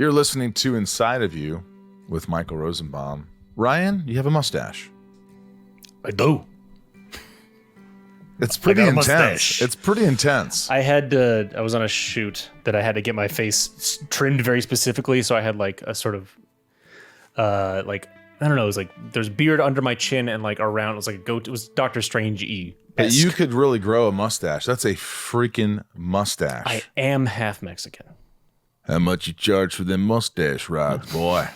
You're listening to Inside of You with Michael Rosenbaum. Ryan, you have a mustache. I do. It's pretty intense. Mustache. It's pretty intense. I was on a shoot that I had to get my face trimmed very specifically, so I had like a sort of like I don't know, it was like there's beard under my chin and like around, it was like a goat. It was Doctor Strange-y. But you could really grow a mustache. That's a freaking mustache. I am half Mexican. How much you charge for them mustache rods, boy?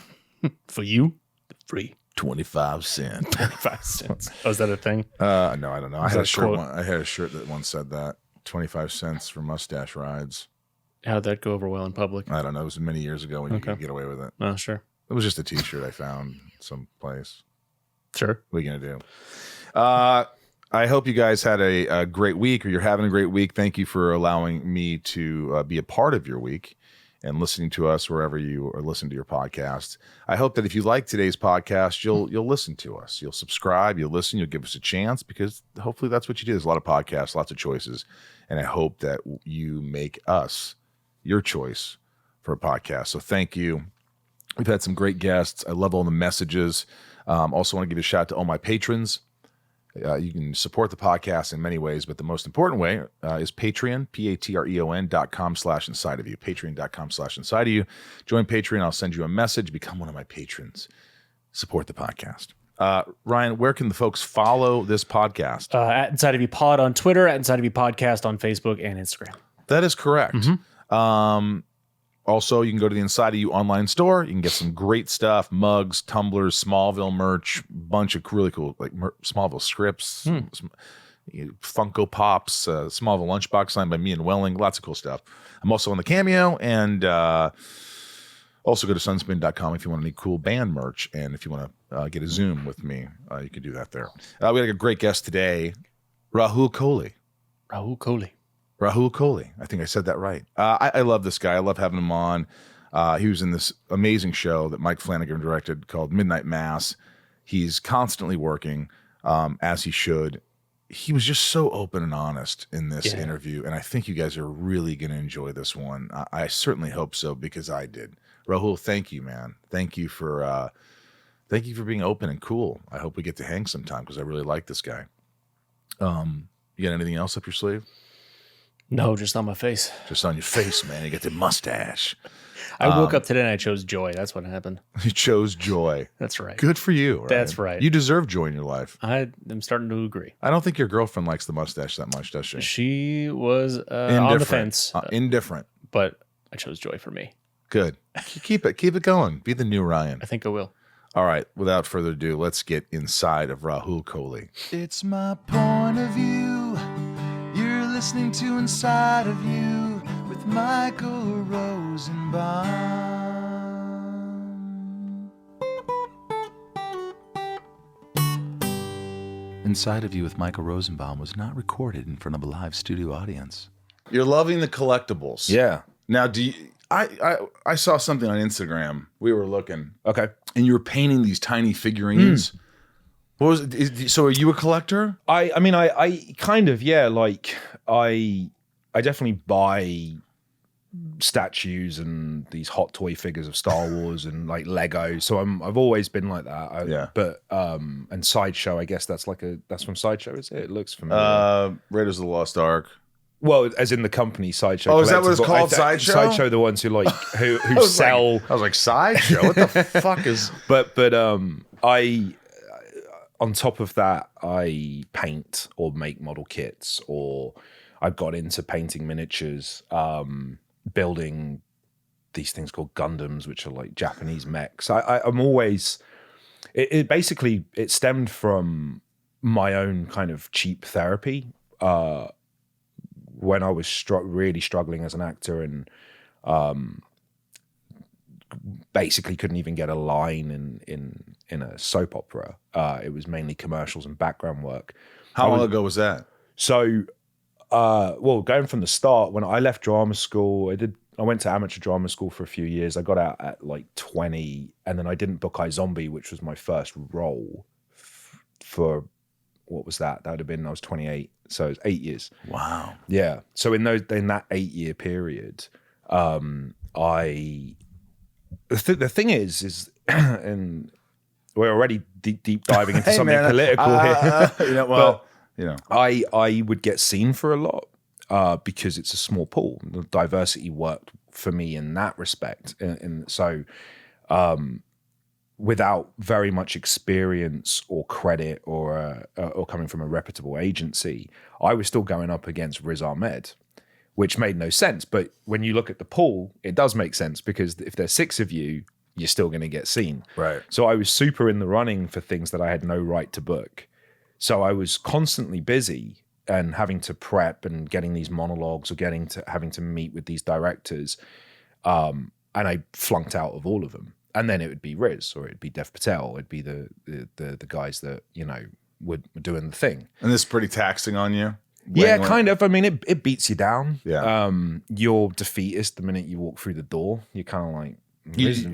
For you, free. 25 cents. 25 cents. Oh, is that a thing? No, I don't know. I had a shirt that once said that. 25 cents for mustache rides. How did that go over well in public? I don't know. It was many years ago when you could get away with it. Oh, sure. It was just a t-shirt I found someplace. Sure. What are you going to do? I hope you guys had a great week, or you're having a great week. Thank you for allowing me to be a part of your week and listening to us wherever you are listening to your podcast. I hope that if you like today's podcast, you'll listen to us. You'll subscribe, you'll listen, you'll give us a chance, because hopefully that's what you do. There's a lot of podcasts, lots of choices, and I hope that you make us your choice for a podcast. So thank you. We've had some great guests. I love all the messages. Also want to give a shout out to all my patrons. You can support the podcast in many ways, but the most important way is Patreon, patreon.com/inside of you, patreon.com/inside of you. Join Patreon. I'll send you a message. Become one of my patrons. Support the podcast. Ryan, where can the folks follow this podcast? At Inside of You Pod on Twitter, at Inside of You Podcast on Facebook and Instagram. That is correct. Mm-hmm. Also, you can go to the Inside of You online store. You can get some great stuff: mugs, tumblers, Smallville merch, bunch of really cool like Smallville scripts, some Funko Pops, Smallville lunchbox signed by me and Welling. Lots of cool stuff. I'm also on the Cameo, and also go to sunspin.com if you want any cool band merch, and if you want to get a Zoom with me, you can do that there. We had a great guest today, Rahul Kohli. Rahul Kohli. I think I said that right. I love this guy. I love having him on. He was in this amazing show that Mike Flanagan directed called Midnightmass. He's constantly working, as he should. He was just so open and honest in this interview, and I think you guys are really going to enjoy this one. I certainly hope so, because I did. Rahul, thank you, man. Thank you for being open and cool. I hope we get to hang sometime, because I really like this guy. You got anything else up your sleeve? No, just on my face. Just on your face, man. You got the mustache. I woke up today and I chose joy. That's what happened. You chose joy. That's right. Good for you. Right? That's right. You deserve joy in your life. I am starting to agree. I don't think your girlfriend likes the mustache that much, does she? She was on the fence. Indifferent. But I chose joy for me. Good. Keep it going. Be the new Ryan. I think I will. All right. Without further ado, let's get inside of Rahul Kohli. It's my point of view. You're listening to Inside of You with Michael Rosenbaum. Inside of You with Michael Rosenbaum was not recorded in front of a live studio audience. You're loving the collectibles. Yeah. Now, I saw something on Instagram. We were looking. Okay. And you were painting these tiny figurines. What was it? So are you a collector? I mean, I kind of, yeah, like I definitely buy statues and these hot toy figures of Star Wars and like Lego. So I've always been like that. Yeah. But and Sideshow, I guess that's from Sideshow, is it? It looks familiar. Raiders of the Lost Ark. Well, as in the company Sideshow. Oh, is that what it's called? Sideshow? Sideshow, the ones who like who sell. I was like, Sideshow? What the fuck is? But I. On top of that, I paint or make model kits, or I've got into painting miniatures, building these things called Gundams, which are like Japanese mechs. I'm always, it basically, it stemmed from my own kind of cheap therapy when I was really struggling as an actor and basically couldn't even get a line in a soap opera. It was mainly commercials and background work. How long ago was that? So, well, going from the start, when I left drama school, I went to amateur drama school for a few years. I got out at like 20, and then I didn't book iZombie, which was my first role for, what was that? That would have been, I was 28. So it was 8 years. Wow. Yeah. So in that 8 year period, I the thing is, and we're already deep diving into something political here. I would get seen for a lot because it's a small pool. The diversity worked for me in that respect, and so without very much experience or credit or coming from a reputable agency, I was still going up against Riz Ahmed, which made no sense. But when you look at the pool, it does make sense because if there's 6 of you, you're still going to get seen. Right. So I was super in the running for things that I had no right to book. So I was constantly busy and having to prep and getting these monologues or having to meet with these directors. And I flunked out of all of them. And then it would be Riz or it'd be Dev Patel. It'd be the guys that, were doing the thing. And this is pretty taxing on you? Yeah, kind of. I mean, it beats you down. Yeah. You're defeatist the minute you walk through the door. You're kind of like,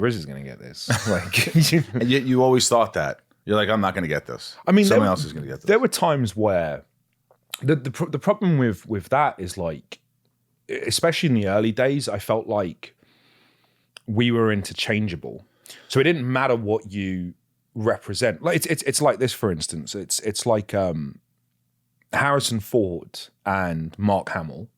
Riz is going to get this. Like, and yet you always thought that. You're like, I'm not going to get this. I mean, someone else is going to get this. There were times where the problem with that is like, especially in the early days, I felt like we were interchangeable. So it didn't matter what you represent. Like it's like this, for instance. It's like Harrison Ford and Mark Hamill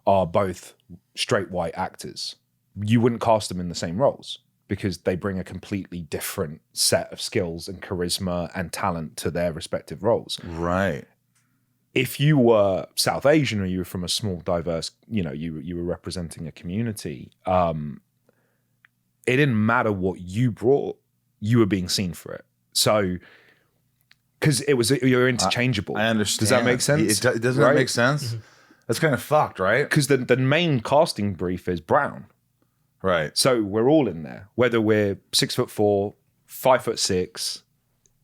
are both straight white actors. You wouldn't cast them in the same roles because they bring a completely different set of skills and charisma and talent to their respective roles. Right. If you were South Asian or you were from a small, diverse, you were representing a community, it didn't matter what you brought, you were being seen for it. So, because you're interchangeable. I understand. Does that make sense? Doesn't that make sense? That's kind of fucked, right? Because the main casting brief is brown. Right. So we're all in there, whether we're 6'4", 5'6",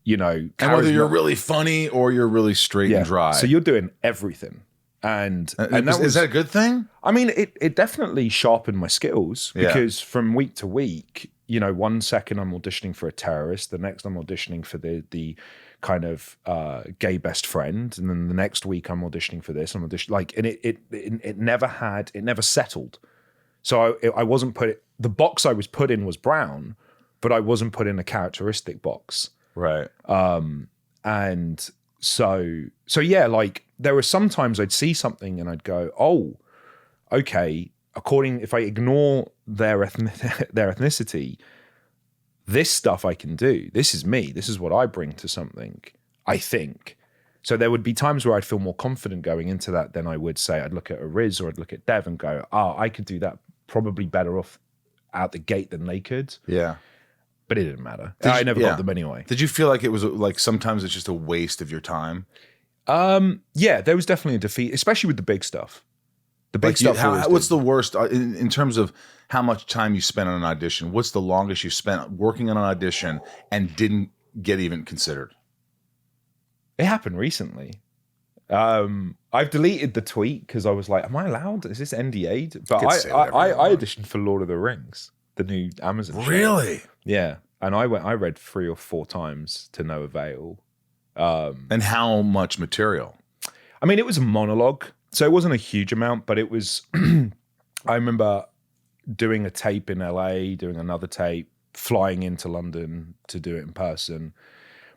and whether you're really funny or you're really straight and dry. So you're doing everything. And is that a good thing? I mean, it definitely sharpened my skills because from week to week, 1 second I'm auditioning for a terrorist, the next I'm auditioning for the kind of gay best friend, and then the next week I'm auditioning for this. I'm auditioning and it never settled. So I wasn't the box I was put in was brown, but I wasn't put in a characteristic box. Right. And so yeah, like there were sometimes I'd see something and I'd go, oh, okay, if I ignore their ethnicity, this stuff I can do. This is me. This is what I bring to something, I think. So there would be times where I'd feel more confident going into that than I would say I'd look at a Riz or I'd look at Dev and go, I could do that probably better off out the gate than they could. Yeah. But it didn't matter. I never got them anyway. Did you feel like it was like sometimes it's just a waste of your time? Yeah, there was definitely a defeat, especially with the big stuff. The big stuff. What's the worst in terms of how much time you spent on an audition? What's the longest you spent working on an audition and didn't get even considered? It happened recently. I've deleted the tweet because I was like, am I allowed? Is this NDA'd? But I auditioned for Lord of the Rings, the new Amazon show. Really? Yeah. And I read 3 or 4 times to no avail. And how much material? I mean, it was a monologue. So it wasn't a huge amount, but it was, I remember doing a tape in LA, doing another tape, flying into London to do it in person.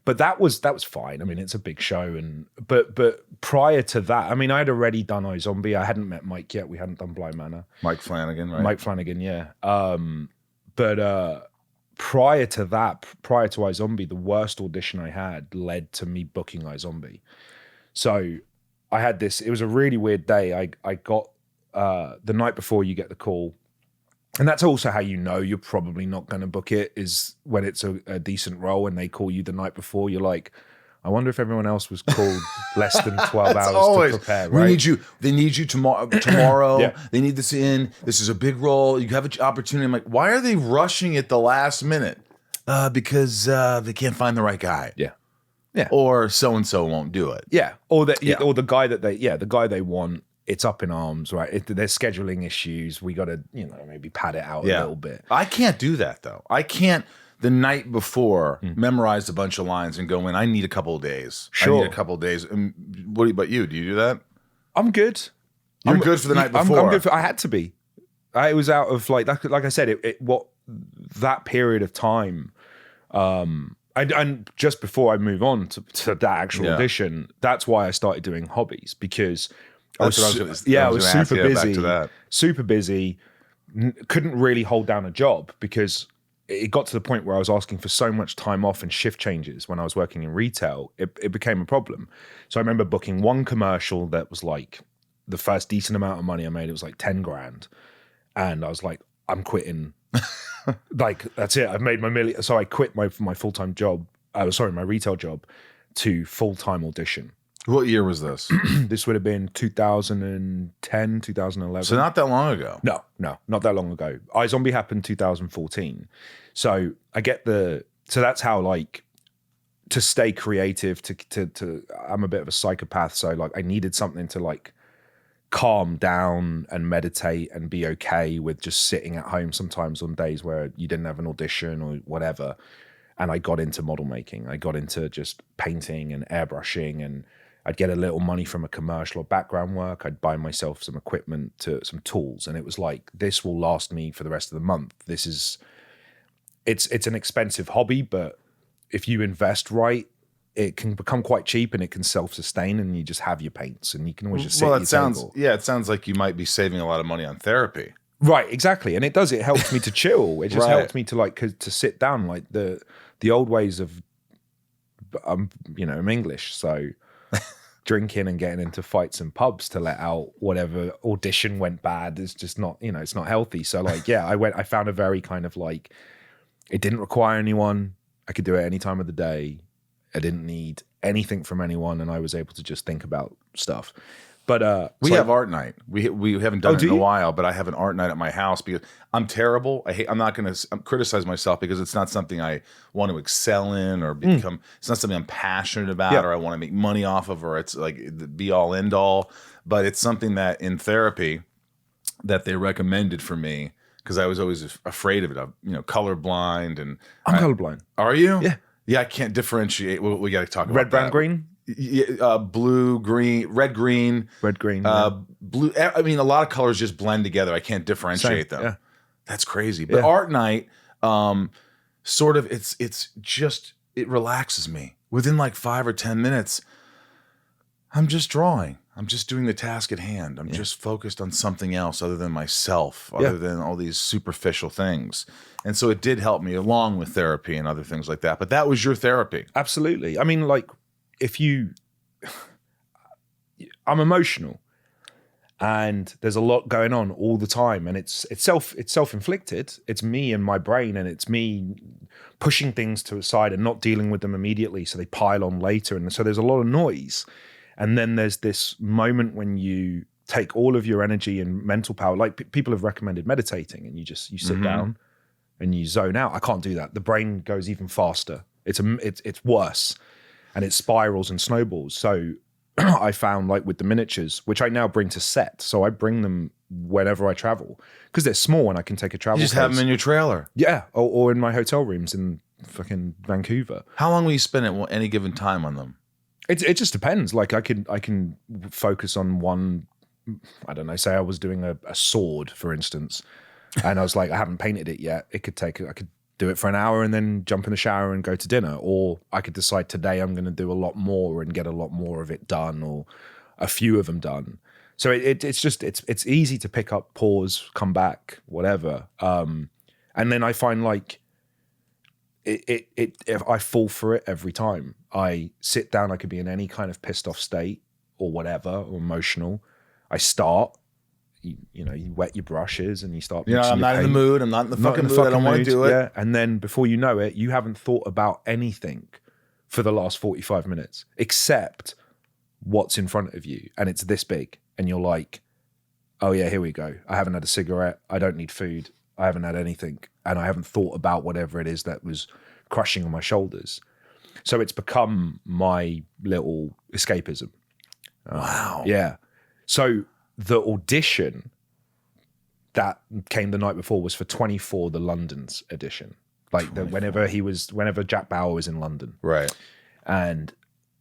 But that was fine. I mean, it's a big show. But prior to that, I mean, I had already done iZombie. I hadn't met Mike yet. We hadn't done Blind Manor. Mike Flanagan, right? Mike Flanagan, yeah. But prior to that, prior to iZombie, the worst audition I had led to me booking iZombie. So I had this, it was a really weird day. I got, the night before you get the call, and that's also how you know you're probably not going to book it, is when it's a decent role and they call you the night before. You're like, I wonder if everyone else was called less than 12 hours to prepare, right? They need you tomorrow. Yeah. They need this in. This is a big role. You have an opportunity. I'm like, why are they rushing at the last minute? Because they can't find the right guy. Yeah. Or so-and-so won't do it. Yeah. Or the guy that the guy they want, it's up in arms, right? There's scheduling issues. We got to, maybe pad it out a little bit. I can't do that though. I can't the night before memorize a bunch of lines and go in. I need a couple of days. Sure. I need a couple of days. What about you? Do you do that? I'm good. You're good for the night before. I'm good I had to be. I was out of like I said, that period of time, and just before I move on to that actual audition, that's why I started doing hobbies, because I was super busy. Super busy. Couldn't really hold down a job because it got to the point where I was asking for so much time off and shift changes when I was working in retail. It became a problem. So I remember booking one commercial that was like the first decent amount of money I made. It was like 10 grand. And I was like, I'm quitting. Like, that's it. I've made my million. So I quit my full-time job. My retail job to full-time audition. What year was this? This would have been 2010, 2011. So not that long ago. No, not that long ago. iZombie happened 2014. So I get so that's how, like, to stay creative, to I'm a bit of a psychopath. So like I needed something to like calm down and meditate and be okay with just sitting at home sometimes on days where you didn't have an audition or whatever. And I got into model making. I got into just painting and airbrushing, and I'd get a little money from a commercial or background work. I'd buy myself some equipment, some tools. And it was like, this will last me for the rest of the month. It's an expensive hobby, but if you invest right, it can become quite cheap and it can self-sustain, and you just have your paints and you can always just sit at your table. It sounds like you might be saving a lot of money on therapy. Right, exactly. And it does. It helps me to chill. It just helps me to like to sit down, like the old ways of, I'm English, so drinking and getting into fights and pubs to let out whatever audition went bad is just not, it's not healthy. So like, I found a very kind of like, it didn't require anyone. I could do it any time of the day. I didn't need anything from anyone, and I was able to just think about stuff. But we have art night. We haven't done it in a while, but I have an art night at my house because I'm terrible. I'm not going to criticize myself because it's not something I want to excel in or become. It's not something I'm passionate about or I want to make money off of, or it's like the be all end all. But it's something that in therapy that they recommended for me because I was always afraid of it. I'm colorblind, and I'm colorblind. Are you? Yeah. Yeah, I can't differentiate. We got to talk about red, brown, that. green. Blue, green, red, green, blue. I mean, a lot of colors just blend together. I can't differentiate them. Yeah. That's crazy. But art night, sort of, it relaxes me. Within like 5 or 10 minutes, I'm just drawing. I'm just doing the task at hand. I'm just focused on something else other than myself, other than all these superficial things. And so it did help me along with therapy and other things like that. But that was your therapy. Absolutely. I mean, like, I'm emotional, and there's a lot going on all the time, and it's self-inflicted. It's me and my brain, and it's me pushing things to a side and not dealing with them immediately, so they pile on later. And so there's a lot of noise. And then there's this moment when you take all of your energy and mental power, like people have recommended meditating, and you sit down and you zone out. I can't do that. The brain goes even faster. It's worse. And it spirals and snowballs. So I found, like, with the miniatures, which I now bring to set. So I bring them whenever I travel because they're small and I can take a travel. You just have them in your trailer. Yeah, or in my hotel rooms in fucking Vancouver. How long will you spend at any given time on them? It just depends. Like I can focus on one. I don't know. Say I was doing a sword, for instance, and I was like, I haven't painted it yet. I could do it for an hour and then jump in the shower and go to dinner. Or I could decide today I'm going to do a lot more and get a lot more of it done, or a few of them done. So it's easy to pick up, pause, come back, whatever. And then I find like if I fall for it every time. I sit down, I could be in any kind of pissed off state or whatever, or emotional. I start, you wet your brushes and you start. I'm not in the mood. I'm not in the fucking mood. I don't want to do it. Yeah. And then before you know it, you haven't thought about anything for the last 45 minutes, except what's in front of you. And it's this big. And you're like, oh yeah, here we go. I haven't had a cigarette. I don't need food. I haven't had anything. And I haven't thought about whatever it is that was crushing on my shoulders. So it's become my little escapism. Wow. Yeah. So the audition that came the night before was for 24, the London's edition. Like whenever Jack Bauer was in London. Right. And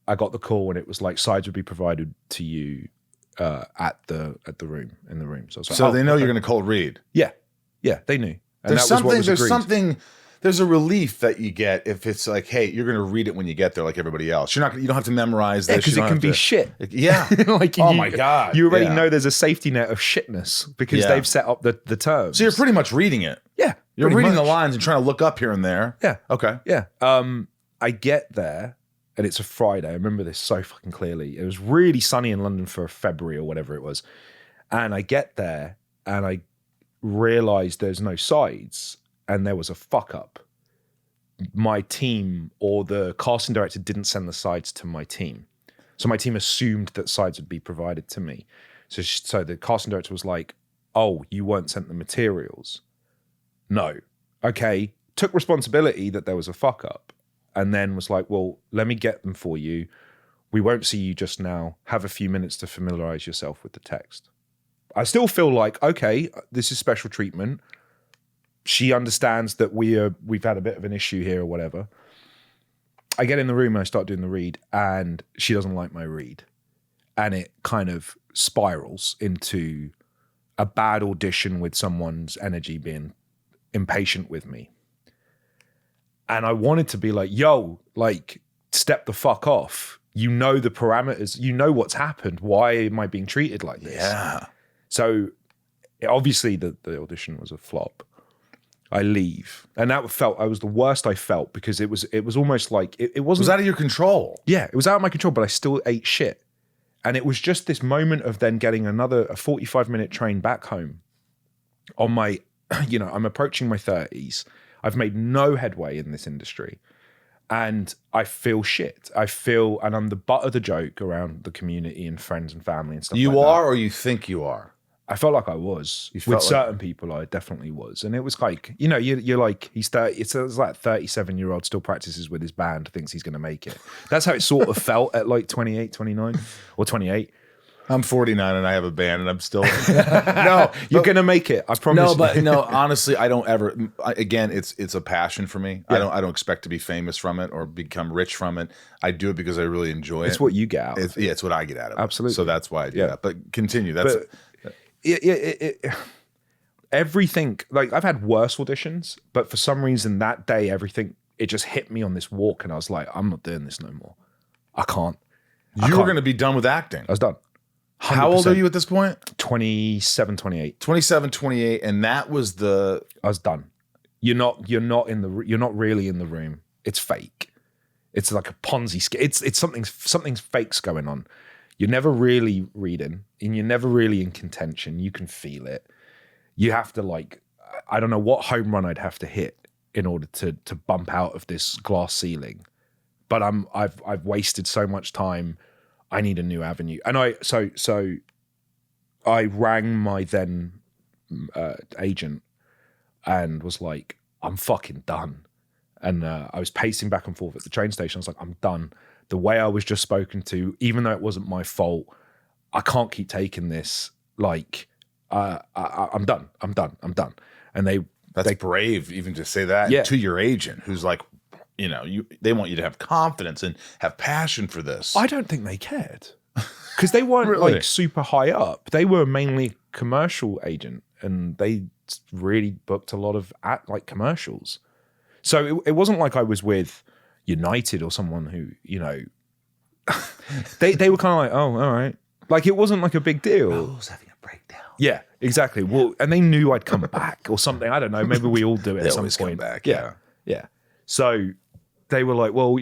I got the call and it was like sides would be provided to you in the room. So I was like, they know you're going to cold read. Yeah. Yeah, they knew. And there's that was what something. was There's agreed. something. There's a relief that you get if it's like, hey, you're going to read it when you get there, like everybody else. You're not. You don't have to memorize this. because You it don't can have be to- shit. Yeah. Like Oh you- my God. You already Yeah. know there's a safety net of shitness because Yeah. they've set up the terms. So you're pretty much reading it. yeah, You're pretty reading the much. lines and trying to look up here and there. Yeah. Okay. Yeah. I get there and it's a Friday. I remember this so fucking clearly. It was really sunny in London for February or whatever it was. And I get there and I realized there's no sides and there was a fuck up. My team or the casting director didn't send the sides to my team. So my team assumed that sides would be provided to me. So the casting director was like, oh, you weren't sent the materials. No. Okay. Took responsibility that there was a fuck up and then was like, well, let me get them for you. We won't see you just now. Have a few minutes to familiarize yourself with the text. I still feel like, okay, this is special treatment. She understands that we've had a bit of an issue here or whatever. I get in the room and I start doing the read and she doesn't like my read. And it kind of spirals into a bad audition with someone's energy being impatient with me. And I wanted to be like, yo, like, step the fuck off. You know the parameters. You know what's happened. Why am I being treated like this? Yeah. So obviously the audition was a flop. I leave. And that I was the worst I felt because it was almost like it It wasn't was out of your control. yeah, it was out of my control, but I still ate shit. And it was just this moment of then getting a 45-minute train back home on my, I'm approaching my 30s. I've made no headway in this industry. And I feel shit. And I'm the butt of the joke around the community and friends and family and stuff You like that. are, or you think you are. I felt like I was. You With felt like- certain people, I definitely was. And it was like, you're like, he's 30, it's like 37-year-old still practices with his band, thinks he's going to make it. That's how it sort of felt at like 28, 29 or 28. I'm 49 and I have a band and I'm still no. You're going to make it. I promise. No, but no. Honestly, I don't ever. Again, it's a passion for me. Yeah. I don't expect to be famous from it or become rich from it. I do it because I really enjoy it. It's what you get out of it. It's what I get out of it. Absolutely. So that's why I do Yeah. that. But continue. That's But everything, like I've had worse auditions, but for some reason that day, it just hit me on this walk and I was like, I'm not doing this no more. I can't. you were going to be done with acting. I was done. How old 100%. are you at this point? 27, 28. 27, 28, and that was the. I was done. You're not really in the room. It's fake. It's like a Ponzi scheme. It's something's fake's going on. You're never really reading and you're never really in contention. You can feel it. You have to I don't know what home run I'd have to hit in order to bump out of this glass ceiling. But I've wasted so much time. I need a new avenue. And I rang my then agent and was like, I'm fucking done. And I was pacing back and forth at the train station. I was like, I'm done. The way I was just spoken to, even though it wasn't my fault, I can't keep taking this. Like, I'm done. And That's brave, even to say that Yeah. to your agent, who's like, they want you to have confidence and have passion for this. I don't think they cared because they weren't Really? like super high up. They were mainly commercial agent and they really booked a lot of commercials. So it wasn't like I was with United or someone who, they were kind of like, oh, all right. Like it wasn't like a big deal. Who's having a breakdown? Yeah, exactly. Well, and they knew I'd come back or something. I don't know. Maybe we all do it They at some always come point. back, Yeah. So they were like, well,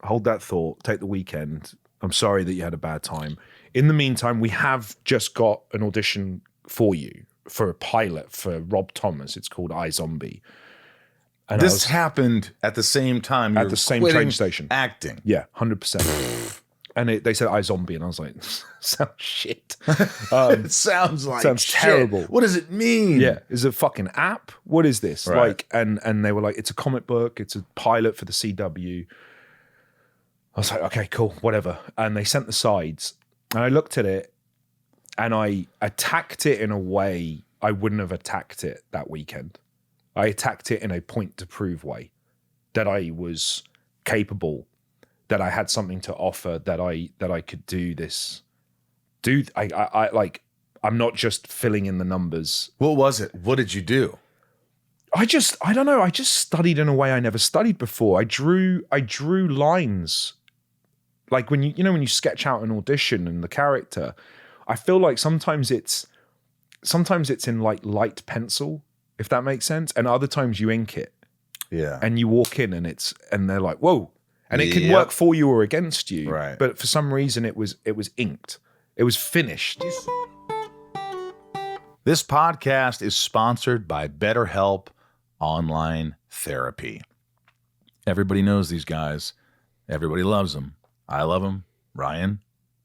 hold that thought, take the weekend. I'm sorry that you had a bad time. In the meantime, we have just got an audition for you for a pilot for Rob Thomas. It's called iZombie. And I This was- happened at the same time. At you the were same quitting train station. acting. Yeah, 100%. And they said iZombie, and I was like, sounds shit. It sounds like Sounds shit. terrible. What does it mean? Yeah, is it a fucking app? What is this? Right. Like, and they were like, it's a comic book, it's a pilot for the CW. I was like, okay, cool, whatever. And they sent the sides, and I looked at it, and I attacked it in a way I wouldn't have attacked it that weekend. I attacked it in a point to prove way that I was capable, that I had something to offer, that I could do this. I'm not just filling in the numbers. What was it? What did you do? I don't know. I just studied in a way I never studied before. I drew lines. Like when you sketch out an audition and the character, I feel like sometimes it's in like light pencil, if that makes sense. And other times you ink it. Yeah. And you walk in and they're like, whoa. And it can work for you or against you. Right. But for some reason it was inked. It was finished. This podcast is sponsored by BetterHelp Online Therapy. Everybody knows these guys. Everybody loves them. I love them. Ryan?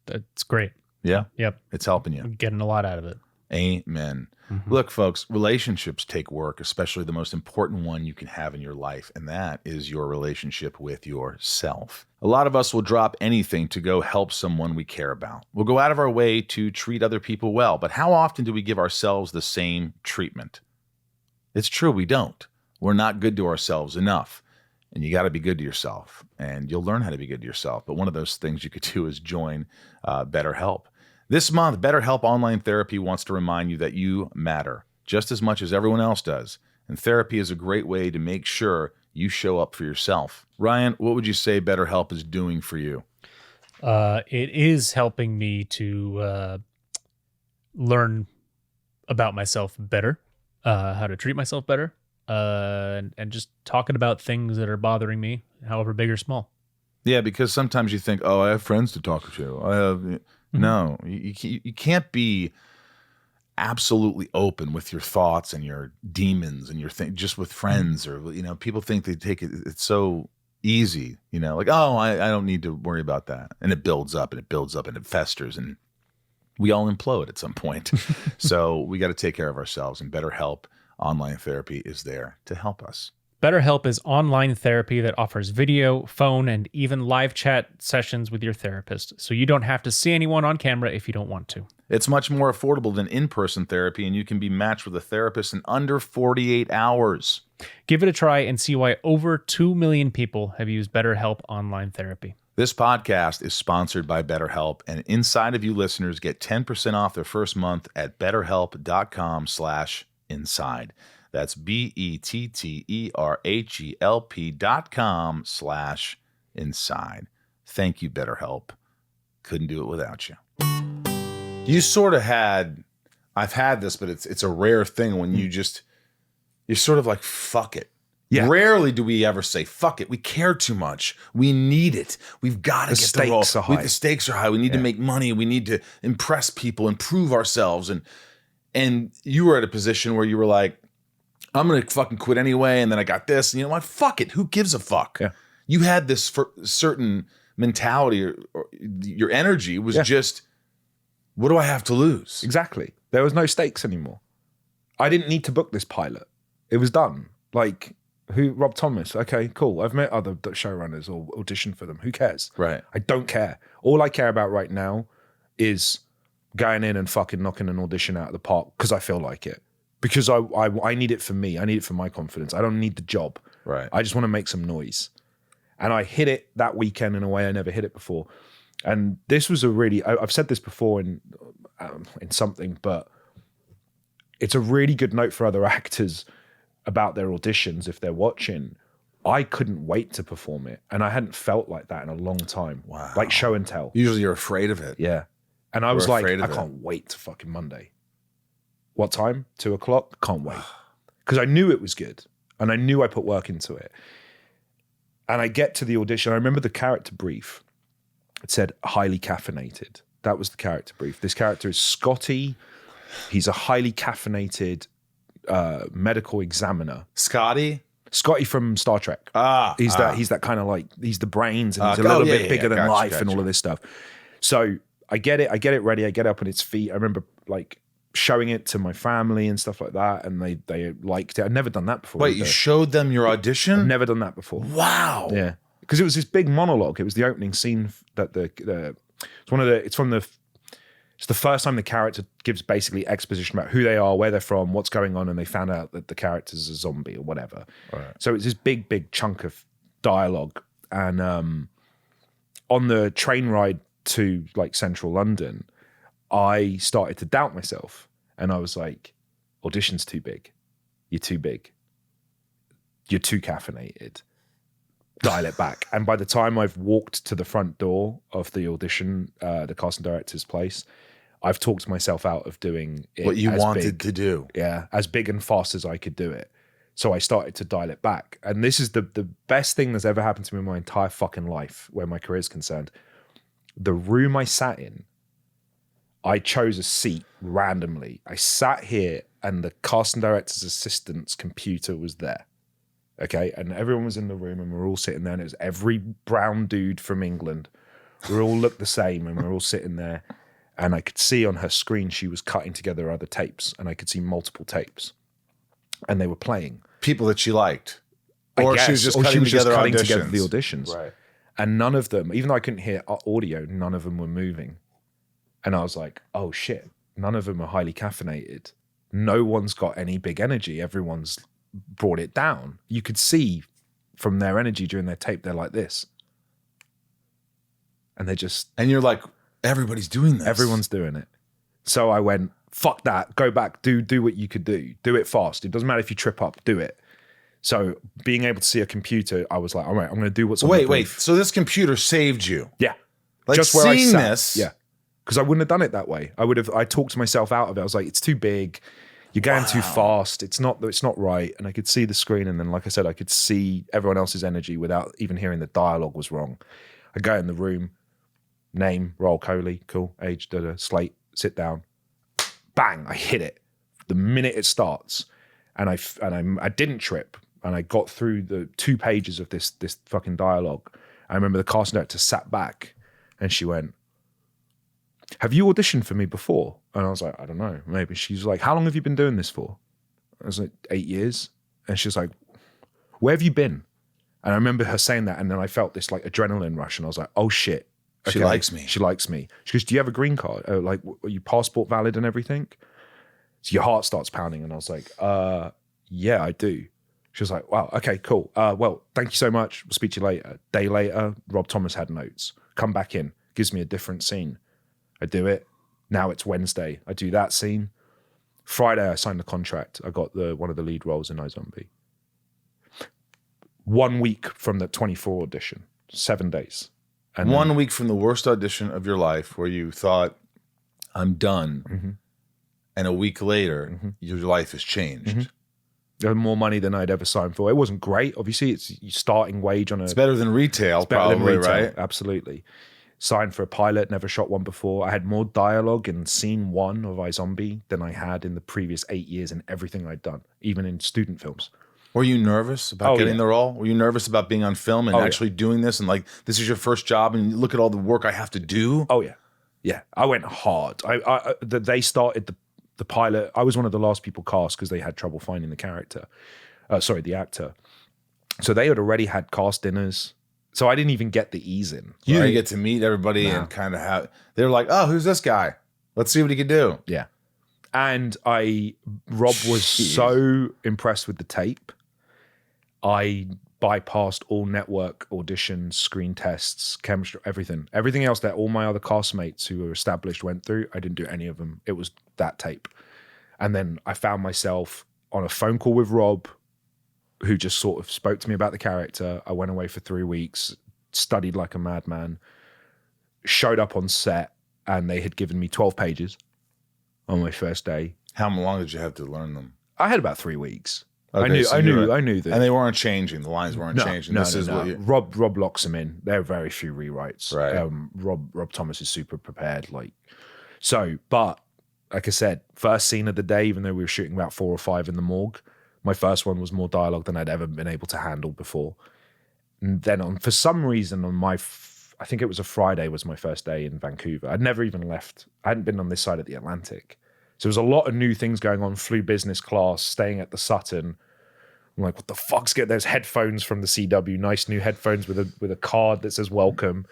That's great. Yeah? Yep. It's helping you. I'm getting a lot out of it. Amen. Mm-hmm. Look, folks, relationships take work, especially the most important one you can have in your life, and that is your relationship with yourself. A lot of us will drop anything to go help someone we care about. We'll go out of our way to treat other people well, but how often do we give ourselves the same treatment? It's true, we don't. We're not good to ourselves enough, and you got to be good to yourself, and you'll learn how to be good to yourself. But one of those things you could do is join BetterHelp. This month, BetterHelp Online Therapy wants to remind you that you matter just as much as everyone else does. And therapy is a great way to make sure you show up for yourself. Ryan, what would you say BetterHelp is doing for you? It is helping me to learn about myself better, how to treat myself better, and just talking about things that are bothering me, however big or small. Yeah, because sometimes you think, oh, I have friends to talk to. I have... No, you can't be absolutely open with your thoughts and your demons and your just with friends, or people think they take it's so easy, like, oh, I don't need to worry about that, and it builds up and it builds up and it festers and we all implode at some point. So we got to take care of ourselves, and BetterHelp Online Therapy is there to help us. BetterHelp is online therapy that offers video, phone, and even live chat sessions with your therapist, so you don't have to see anyone on camera if you don't want to. It's much more affordable than in-person therapy, and you can be matched with a therapist in under 48 hours. Give it a try and see why over 2 million people have used BetterHelp Online Therapy. This podcast is sponsored by BetterHelp, and inside of you listeners get 10% off their first month at betterhelp.com/inside. That's BetterHelp.com/inside. Thank you, BetterHelp. Couldn't do it without you. You sort of I've had this, but it's a rare thing when you're sort of like, fuck it. Yeah. Rarely do we ever say, fuck it. We care too much. We need it. We've got to get the role. The stakes are high. We need to make money. We need to impress people and prove ourselves. And you were at a position where you were like, I'm going to fucking quit anyway. And then I got this. And you know what? Fuck it. Who gives a fuck? Yeah. You had this certain mentality, or your energy was just, what do I have to lose? Exactly. There was no stakes anymore. I didn't need to book this pilot. It was done. Like, Rob Thomas? Okay, cool. I've met other showrunners or auditioned for them. Who cares? Right. I don't care. All I care about right now is going in and fucking knocking an audition out of the park because I feel like it. Because I need it for me. I need it for my confidence. I don't need the job. Right. I just want to make some noise. And I hit it that weekend in a way I never hit it before. And this was I've said this before in something, but it's a really good note for other actors about their auditions if they're watching. I couldn't wait to perform it. And I hadn't felt like that in a long time. Wow. Like show and tell. Usually you're afraid of it. Yeah. And I was like, I can't wait to fucking Monday. What time? 2:00? Can't wait. Because I knew it was good. And I knew I put work into it. And I get to the audition. I remember the character brief. It said highly caffeinated. That was the character brief. This character is Scotty. He's a highly caffeinated medical examiner. Scotty from Star Trek. He's that kind of like, he's the brains and he's a little bit bigger than life and all of this stuff. So I get it ready. I get up on its feet. I remember like showing it to my family and stuff like that, and they liked it. I'd never done that before. Wait, you showed them your audition? I've never done that before. Wow. Yeah, because it was this big monologue. It was the opening scene that it's the first time the character gives basically exposition about who they are, where they're from, what's going on, and they found out that the character's a zombie or whatever. Right. So it's this big chunk of dialogue, and on the train ride to like central London, I started to doubt myself, and I was like, audition's too big. You're too big. you're too caffeinated. Dial it back. And by the time I've walked to the front door of the audition, the casting director's place, I've talked myself out of doing it what you as wanted big. to do. Yeah, as big and fast as I could do it. So I started to dial it back. And this is the best thing that's ever happened to me in my entire fucking life, where my career is concerned. The room I sat in, I chose a seat randomly. I sat here and the casting director's assistant's computer was there. Okay, and everyone was in the room and we're all sitting there and it was every brown dude from England. We all looked the same and we're all sitting there and I could see on her screen she was cutting together other tapes and I could see multiple tapes and they were playing. People that she liked. I Or guess, she was just or cutting together cutting auditions. together the auditions. Right. And none of them, even though I couldn't hear audio, none of them were moving. And I was like, oh shit, none of them are highly caffeinated. No one's got any big energy. Everyone's brought it down. You could see from their energy during their tape, they're like this. And they just... And you're like, everybody's doing this. Everyone's doing it. So I went, fuck that, go back, do what you could do. Do it fast. It doesn't matter if you trip up, do it. So being able to see a computer, I was like, all right, I'm going to do what's on the brief. Wait. So this computer saved you? Yeah. Like Just where I seeing sat. this? Yeah. Because I wouldn't have done it that way. I talked myself out of it. I was like, it's too big. You're going too fast. It's not right. And I could see the screen. And then, like I said, I could see everyone else's energy without even hearing the dialogue was wrong. I go in the room, name, Rahul Kohli, cool, age, slate, sit down. Bang, I hit it the minute it starts. And I didn't trip. And I got through the 2 pages of this fucking dialogue. I remember the casting director sat back and she went, have you auditioned for me before? And I was like, I don't know, maybe. She's like, how long have you been doing this for? I was like, 8 years. And she's like, where have you been? And I remember her saying that. And then I felt this like adrenaline rush. And I was like, oh shit. She likes me. She likes me. She goes, do you have a green card? Like, are you passport valid and everything? So your heart starts pounding. And I was like, yeah, I do. She was like, wow, okay, cool. Well, thank you so much. We'll speak to you later. Day later, Rob Thomas had notes. Come back in. Gives me a different scene. I do it. Now it's Wednesday. I do that scene. Friday, I signed the contract. I got one of the lead roles in iZombie. 1 week from the 24 audition. 7 days. And 1 week from the worst audition of your life where you thought, I'm done. Mm-hmm. And a week later, your life has changed. More money than I'd ever signed for. It wasn't great. Obviously, it's your starting wage on a... It's better than retail, better than probably, retail, right? Absolutely. Signed for a pilot, never shot one before. I had more dialogue in scene 1 of iZombie than I had in the previous 8 years in everything I'd done, even in student films. Were you nervous about getting yeah. the role? Were you nervous about being on film and actually doing this? And like, this is your first job and look at all the work I have to do? Oh, yeah. Yeah. I went hard. They started the pilot. I was one of the last people cast because they had trouble finding the the actor. So they had already had cast dinners. So I didn't even get the ease in. You right? didn't get to meet everybody and kind of have, they were like, oh, who's this guy? Let's see what he can do. Yeah. And Rob was so impressed with the tape. I bypassed all network auditions, screen tests, chemistry, everything. Everything else that all my other castmates who were established went through, I didn't do any of them. It was that tape. And then I found myself on a phone call with Rob, who just sort of spoke to me about the character. I went away for 3 weeks, studied like a madman, showed up on set, and they had given me 12 pages on my first day. How long did you have to learn them? I had about 3 weeks. Okay, I knew that. And they weren't changing. The lines weren't changing. No, This is what you, Rob locks them in. There are very few rewrites. Right. Rob Thomas is super prepared. But like I said, first scene of the day, even though we were shooting about 4 or 5 in the morgue, my first one was more dialogue than I'd ever been able to handle before. And then for some reason I think it was a Friday was my first day in Vancouver. I'd never even left. I hadn't been on this side of the Atlantic. So there was a lot of new things going on, flew business class, staying at the Sutton. I'm like, what the fuck's good? There's headphones from the CW, nice new headphones with a card that says welcome.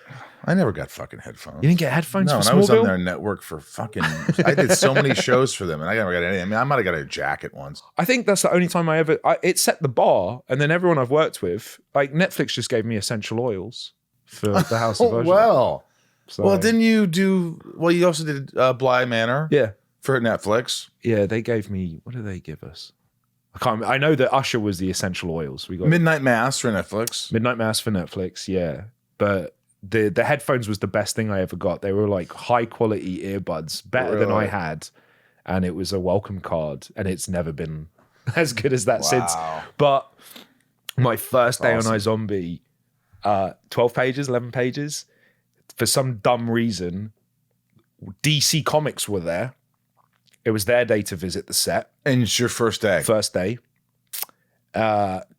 I never got fucking headphones. You didn't get headphones No, for and I was on Smallville? their network for fucking, I did so many shows for them and I never got any. I mean, I might have got a jacket once. I think that's the only time it set the bar, and then everyone I've worked with, like Netflix just gave me essential oils for the House of Usher. Well, didn't you do, you also did Bly Manor Yeah. for Netflix. Yeah, they gave me, what did they give us? I know that Usher was the Essential Oils. We got Midnight Mass for Netflix. Midnight Mass for Netflix, yeah. But the headphones was the best thing I ever got. They were like high quality earbuds, better than I had, and it was a welcome card. And it's never been as good as that since. But my first day on iZombie, 12 pages, 11 pages. For some dumb reason, DC Comics were there. It was their day to visit the set. And it's your first day. First day.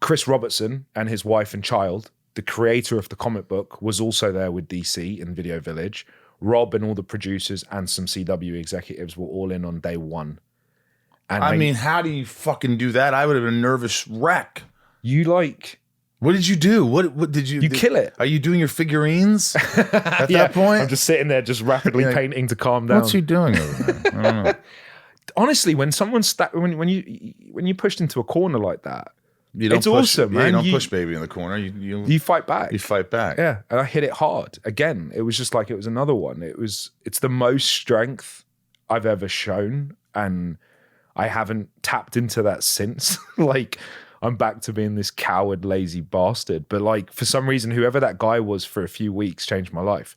Chris Robertson and his wife and child, the creator of the comic book, was also there with DC in Video Village. Rob and all the producers and some CW executives were all in on day one. And I mean, how do you fucking do that? I would have been a nervous wreck. You like... What did you do? What did you... You kill it. Are you doing your figurines at that point? I'm just sitting there just rapidly painting to calm down. What's he doing over there? I don't know. Honestly, when someone's when you pushed into a corner like that, It's awesome, man. You don't push baby in the corner. You fight back. You fight back. Yeah, and I hit it hard. Again, it was just like it was another one. It's the most strength I've ever shown, and I haven't tapped into that since. Like, I'm back to being this coward, lazy bastard. But like, for some reason, whoever that guy was for a few weeks changed my life.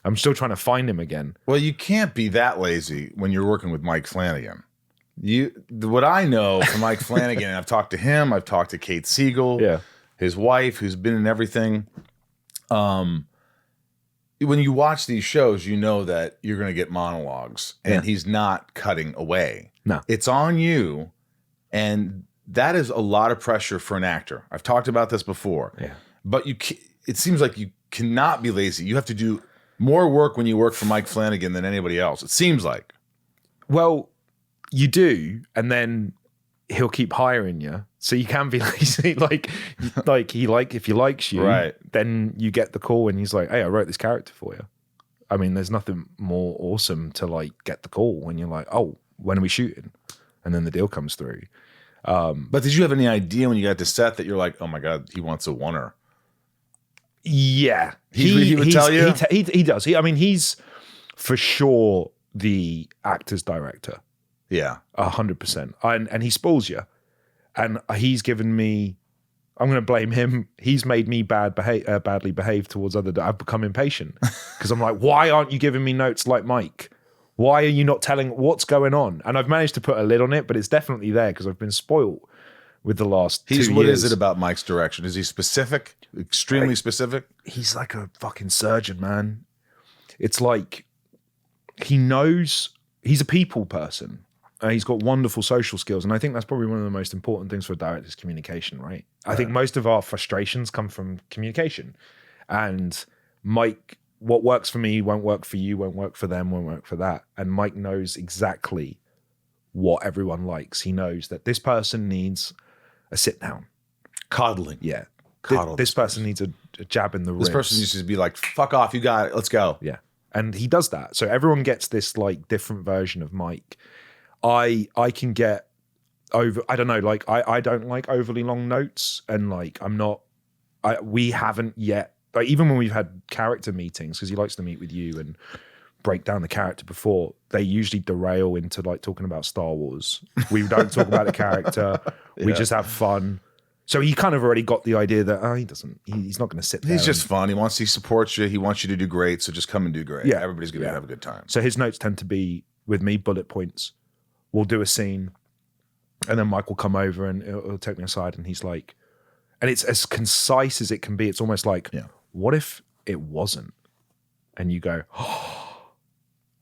I'm still trying to find him again. Well, you can't be that lazy when you're working with Mike Flanagan. What I know from Mike Flanagan, and I've talked to him, I've talked to Kate Siegel, his wife, who's been in everything. When you watch these shows, you know that you're going to get monologues, and he's not cutting away. No. It's on you, and that is a lot of pressure for an actor. I've talked about this before. Yeah. But it seems like you cannot be lazy. You have to do more work when you work for Mike Flanagan than anybody else. It seems like. Well, you do, and then he'll keep hiring you, so you can be lazy. If he likes you, right, then you get the call and he's like, "Hey, I wrote this character for you." I mean, there's nothing more awesome to like get the call when you're like, "Oh, when are we shooting?" And then the deal comes through. But did you have any idea when you got to set that you're like, "Oh my god, he wants a oneer"? Yeah, he would tell you. He does. He's for sure the actor's director. Yeah, 100%. And he spoils you. And he's given me. I'm going to blame him. He's made me badly behave towards other. I've become impatient because I'm like, why aren't you giving me notes like Mike? Why are you not telling what's going on? And I've managed to put a lid on it, but it's definitely there because I've been spoiled with the last 2 years. What is it about Mike's direction? Is he specific? Extremely specific? He's like a fucking surgeon, man. It's like he knows he's a people person. He's got wonderful social skills. And I think that's probably one of the most important things for a director is communication, right? I think most of our frustrations come from communication. And Mike, what works for me won't work for you, won't work for them, won't work for that. And Mike knows exactly what everyone likes. He knows that this person needs a sit down. Coddling. Yeah. Coddle this person needs a jab in the ribs. This person needs to be like, fuck off, you got it, let's go. Yeah. And he does that. So everyone gets this like different version of Mike. I can get over, I don't know, like I don't like overly long notes, and like we haven't yet, like even when we've had character meetings, because he likes to meet with you and break down the character before, they usually derail into like talking about Star Wars. We don't talk about the character. We just have fun. So he kind of already got the idea that he's not going to sit there. He's just fun. He supports you. He wants you to do great. So just come and do great. Yeah. Everybody's going to have a good time. So his notes tend to be with me, bullet points. We'll do a scene, and then Mike will come over and he'll take me aside, and he's like, and it's as concise as it can be. It's almost like, what if it wasn't? And you go, oh,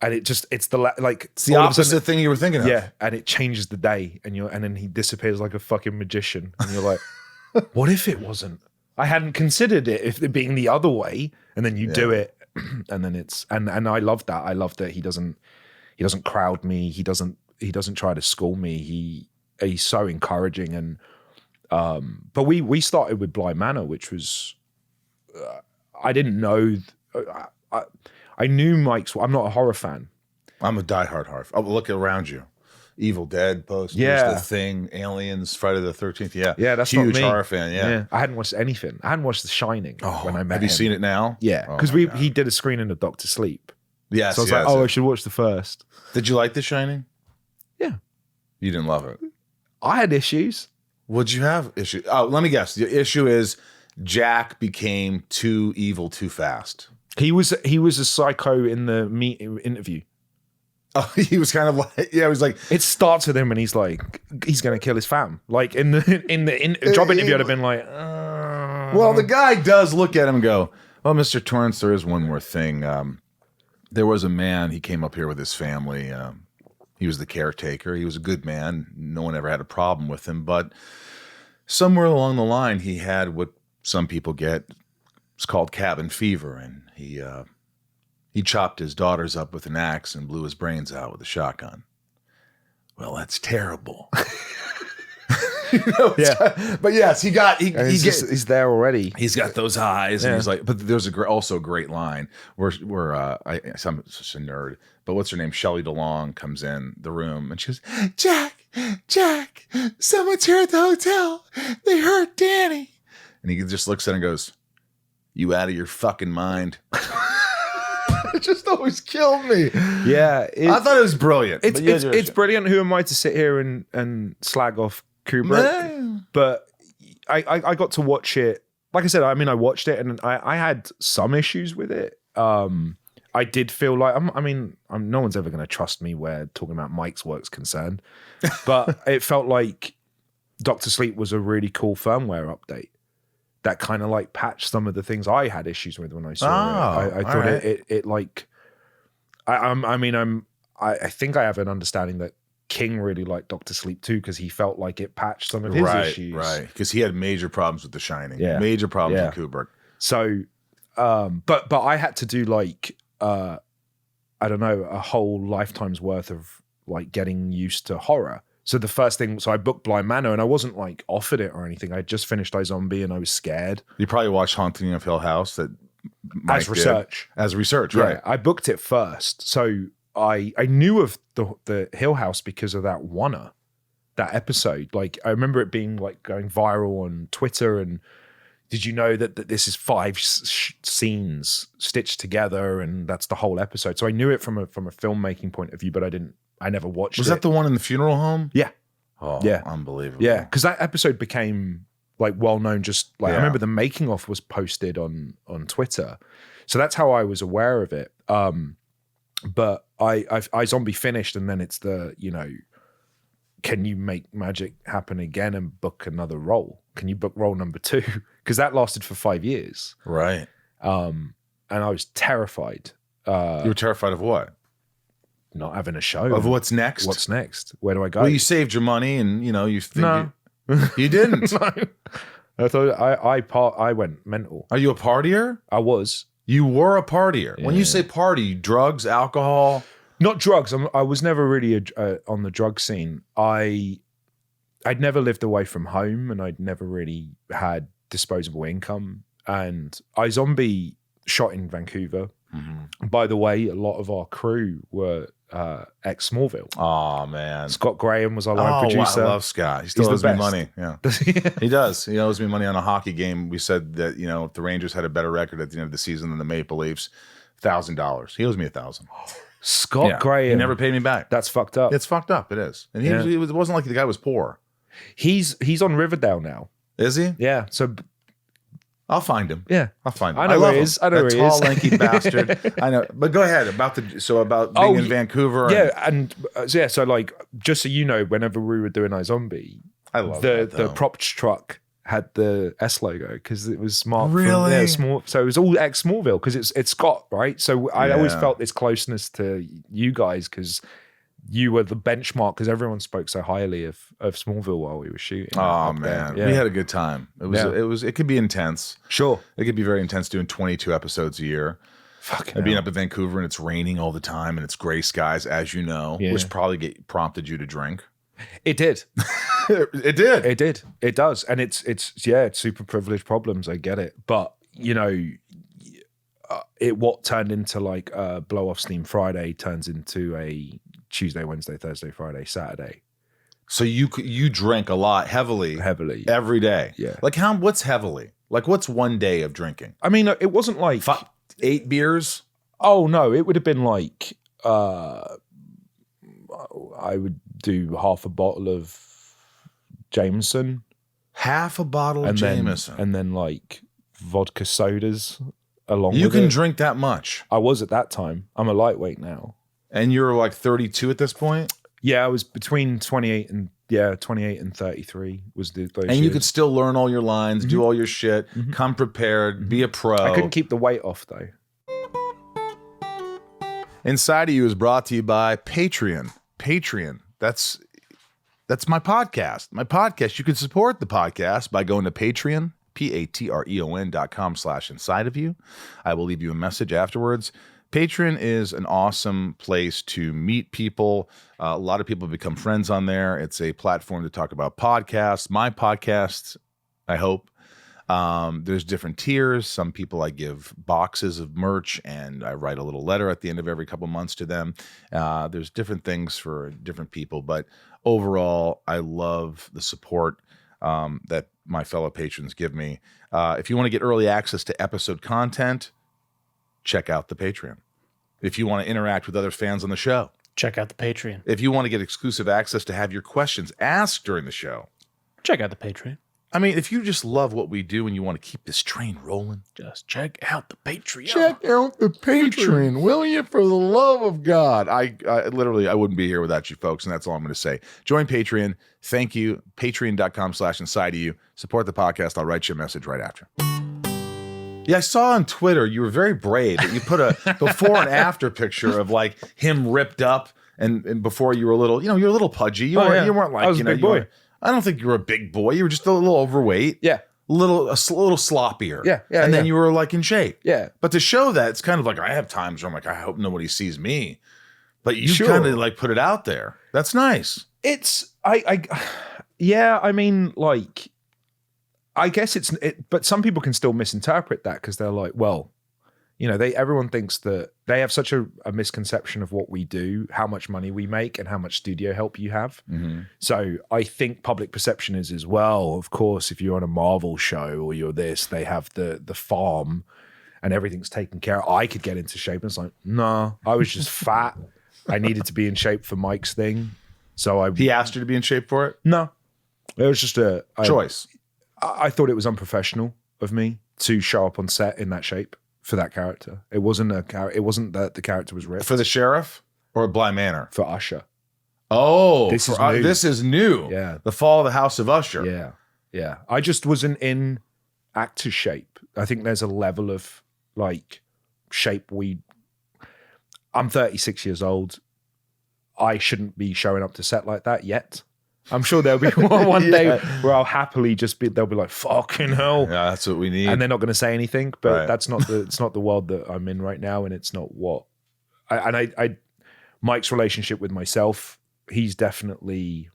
and it's the opposite thing you were thinking of. Yeah, and it changes the day, and then he disappears like a fucking magician, and you're like, what if it wasn't? I hadn't considered it if it being the other way, and then you do it, and then it's and I love that. I love that he doesn't crowd me. He doesn't try to school me. He's so encouraging, and but we started with Bly Manor, which was I didn't know. I knew Mike's. I'm not a horror fan. I'm a diehard horror. Oh, look around you. Evil Dead posters, The Thing, Aliens, Friday the 13th. Yeah, that's huge not me. horror fan. Yeah, I hadn't watched anything. I hadn't watched The Shining when I met him. Have you seen it now? Yeah, because he did a screening of Doctor Sleep. Yes, so I was like, I should watch the first. Did you like The Shining? Yeah. You didn't love it? I had issues. Would you have issue? Oh, let me guess. The issue is Jack became too evil too fast. He was a psycho in the interview. Oh, he was kind of like, yeah, he was like, It starts with him and he's like, he's going to kill his fam. Like in the job interview, I'd have been like, well, the guy does look at him and go, well, Mr. Torrance, there is one more thing. There was a man, he came up here with his family. He was the caretaker. He was a good man. No one ever had a problem with him. But somewhere along the line, he had what some people get. It's called cabin fever. And he chopped his daughters up with an axe and blew his brains out with a shotgun. Well, that's terrible. But yes, he's there already. He's got those eyes, and he's like. But there's also a great line where I'm such a nerd. But what's her name? Shelley DeLong comes in the room, and she goes, "Jack, someone's here at the hotel. They hurt Danny." And he just looks at her and goes, "You out of your fucking mind?" It just always killed me. Yeah, I thought it was brilliant. It's brilliant. Who am I to sit here and slag off Kubrick? But I got to watch it. Like I said, I mean, I watched it and I had some issues with it. I did feel like, no one's ever going to trust me where talking about Mike's work's concerned. But it felt like Dr. Sleep was a really cool firmware update that kind of like patched some of the things I had issues with when I saw it. I thought it like, I think I have an understanding that King really liked Dr. Sleep too, because he felt like it patched some of his issues. Right, because he had major problems with The Shining. Yeah. Major problems with Kubrick. So, but I had to do like, I don't know, a whole lifetime's worth of like getting used to horror. So the first thing, I booked Blind Manor and I wasn't like offered it or anything. I just finished iZombie and I was scared. You probably watched Haunting of Hill House that Mike as research. As research, Yeah, right. I booked it first. So I knew of the Hill House because of that that episode. Like I remember it being like going viral on Twitter. And did you know that this is 5 scenes stitched together and that's the whole episode? So I knew it from a filmmaking point of view, but I never watched it. Was that the one in the funeral home? Yeah. Oh, yeah. Unbelievable. Yeah, because that episode became like well known. Just like I remember the making of was posted on Twitter, so that's how I was aware of it. But iZombie finished, and then it's the can you make magic happen again and book another role? Can you book role number 2? Because that lasted for 5 years, right? And I was terrified. You were terrified of what? Not having a show. Of what's next? What's next? Where do I go? Well, you saved your money, and you think No. you didn't. No. I thought I went mental. Are you a partier? I was. You were a partier. Yeah. When you say party, drugs, alcohol? Not drugs. I was never really on the drug scene. I'd never lived away from home, and I'd never really had disposable income. And iZombie shot in Vancouver. Mm-hmm. By the way, a lot of our crew were ex Smallville. Oh man, Scott Graham was our line producer. I love Scott. He still He's owes the me best. money. Yeah, he does. He owes me money on a hockey game. We said that if the Rangers had a better record at the end of the season than the Maple Leafs, $1,000. He owes me $1,000. Scott Graham. He never paid me back. That's fucked up. It's fucked up. It is. And it wasn't like the guy was poor. He's on Riverdale now. Is he? Yeah. So I'll find him. yeah, I'll find him. I know love where he is. him. I know that where he tall, is. lanky bastard. I know. But go ahead about being in Vancouver. Yeah, and so like just so you know, whenever we were doing iZombie, I love the props truck had the S logo because it was smart. Really? Small. So it was all ex Smallville because it's Scott, right? So I always felt this closeness to you guys because you were the benchmark because everyone spoke so highly of Smallville while we were shooting. Oh man, we had a good time. It could be intense. Sure, it could be very intense doing 22 episodes a year. Fucking being up in Vancouver and it's raining all the time and it's gray skies, as you know, which probably prompted you to drink. It did. It did. It did. It does, and it's super privileged problems. I get it, but what turned into like a blow off steam Friday turns into a Tuesday, Wednesday, Thursday, Friday, Saturday. So you drank a lot, heavily every day. Yeah. Like what's heavily? Like what's one day of drinking? I mean, it wasn't like 8 beers. Oh no, it would have been like I would do half a bottle of Jameson. Half a bottle of Jameson. And then like vodka sodas along with You can it. drink that much. I was at that time. I'm a lightweight now. And you're like 32 at this point? Yeah, I was between 28 and 33 was those And years. you could still learn all your lines, do all your shit, come prepared, be a pro. I couldn't keep the weight off though. Inside of You is brought to you by Patreon. Patreon. That's my podcast. My podcast. You can support the podcast by going to Patreon, patreon.com/inside of you. I will leave you a message afterwards. Patreon is an awesome place to meet people. A lot of people become friends on there. It's a platform to talk about podcasts, my podcasts, I hope. There's different tiers. Some people I give boxes of merch and I write a little letter at the end of every couple months to them. There's different things for different people, but overall, I love the support that my fellow patrons give me. If you want to get early access to episode content, check out the Patreon. If you want to interact with other fans on the show, Check out the Patreon. if you want to get exclusive access to have your questions asked during the show, Check out the Patreon. I mean, if you just love what we do and you want to keep this train rolling, Just check out the Patreon. check out the Patreon, will you? For the love of God. I literally, I wouldn't be here without you folks, and that's all I'm going to say. Join Patreon. Thank you. Patreon.com/inside of you. Support the podcast. I'll write you a message right after. Yeah, I saw on Twitter, you were very brave that you put a before and after picture of like him ripped up and before you were a little, you're a little pudgy. You weren't like, I was a big boy. I don't think you were a big boy. You were just a little overweight. Yeah. A little sloppier. Yeah, And then you were like in shape. Yeah. But to show that, it's kind of like I have times where I'm like, I hope nobody sees me. But you Sure. kind of like put it out there. That's nice. It's I mean, like, I guess but some people can still misinterpret that because they're like, well, everyone thinks that they have such a misconception of what we do, how much money we make, and how much studio help you have. Mm-hmm. So I think public perception is as well. Of course, if you're on a Marvel show or you're this, they have the farm and everything's taken care of. I could get into shape. And it's like, no, I was just fat. I needed to be in shape for Mike's thing. So He asked you to be in shape for it? no, it was just a Choice. I thought it was unprofessional of me to show up on set in that shape for that character. It wasn't it wasn't that the character was ripped. For the sheriff or Bly Manor? For Usher. Oh, This is new. This is new. Yeah. The Fall of the House of Usher. Yeah. Yeah. I just wasn't in actor shape. I think there's a level of like shape I'm 36 years old. I shouldn't be showing up to set like that yet. I'm sure there'll be one day where I'll happily they'll be like, fucking hell. Yeah, that's what we need. And they're not going to say anything, but Right. that's not it's not the world that I'm in right now. And it's not what Mike's relationship with myself, he's definitely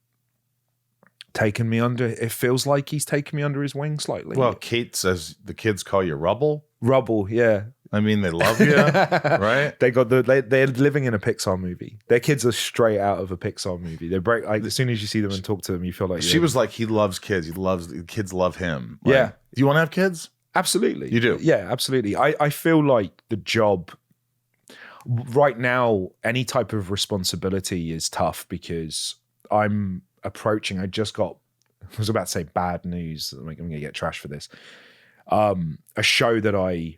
taken me under. It feels like he's taken me under his wing slightly. Well, Kate says the kids call you Rubble. Rubble, yeah. I mean, they love you, right? They're living in a Pixar movie. Their kids are straight out of a Pixar movie. They break like as soon as you see them and talk to them, you feel like She was like, he loves kids. Kids love him. Like, Yeah. Do you want to have kids? absolutely. You do? Yeah, absolutely. I feel like the job right now, any type of responsibility is tough because I'm approaching. I was about to say bad news. I'm going to get trash for this. A show that I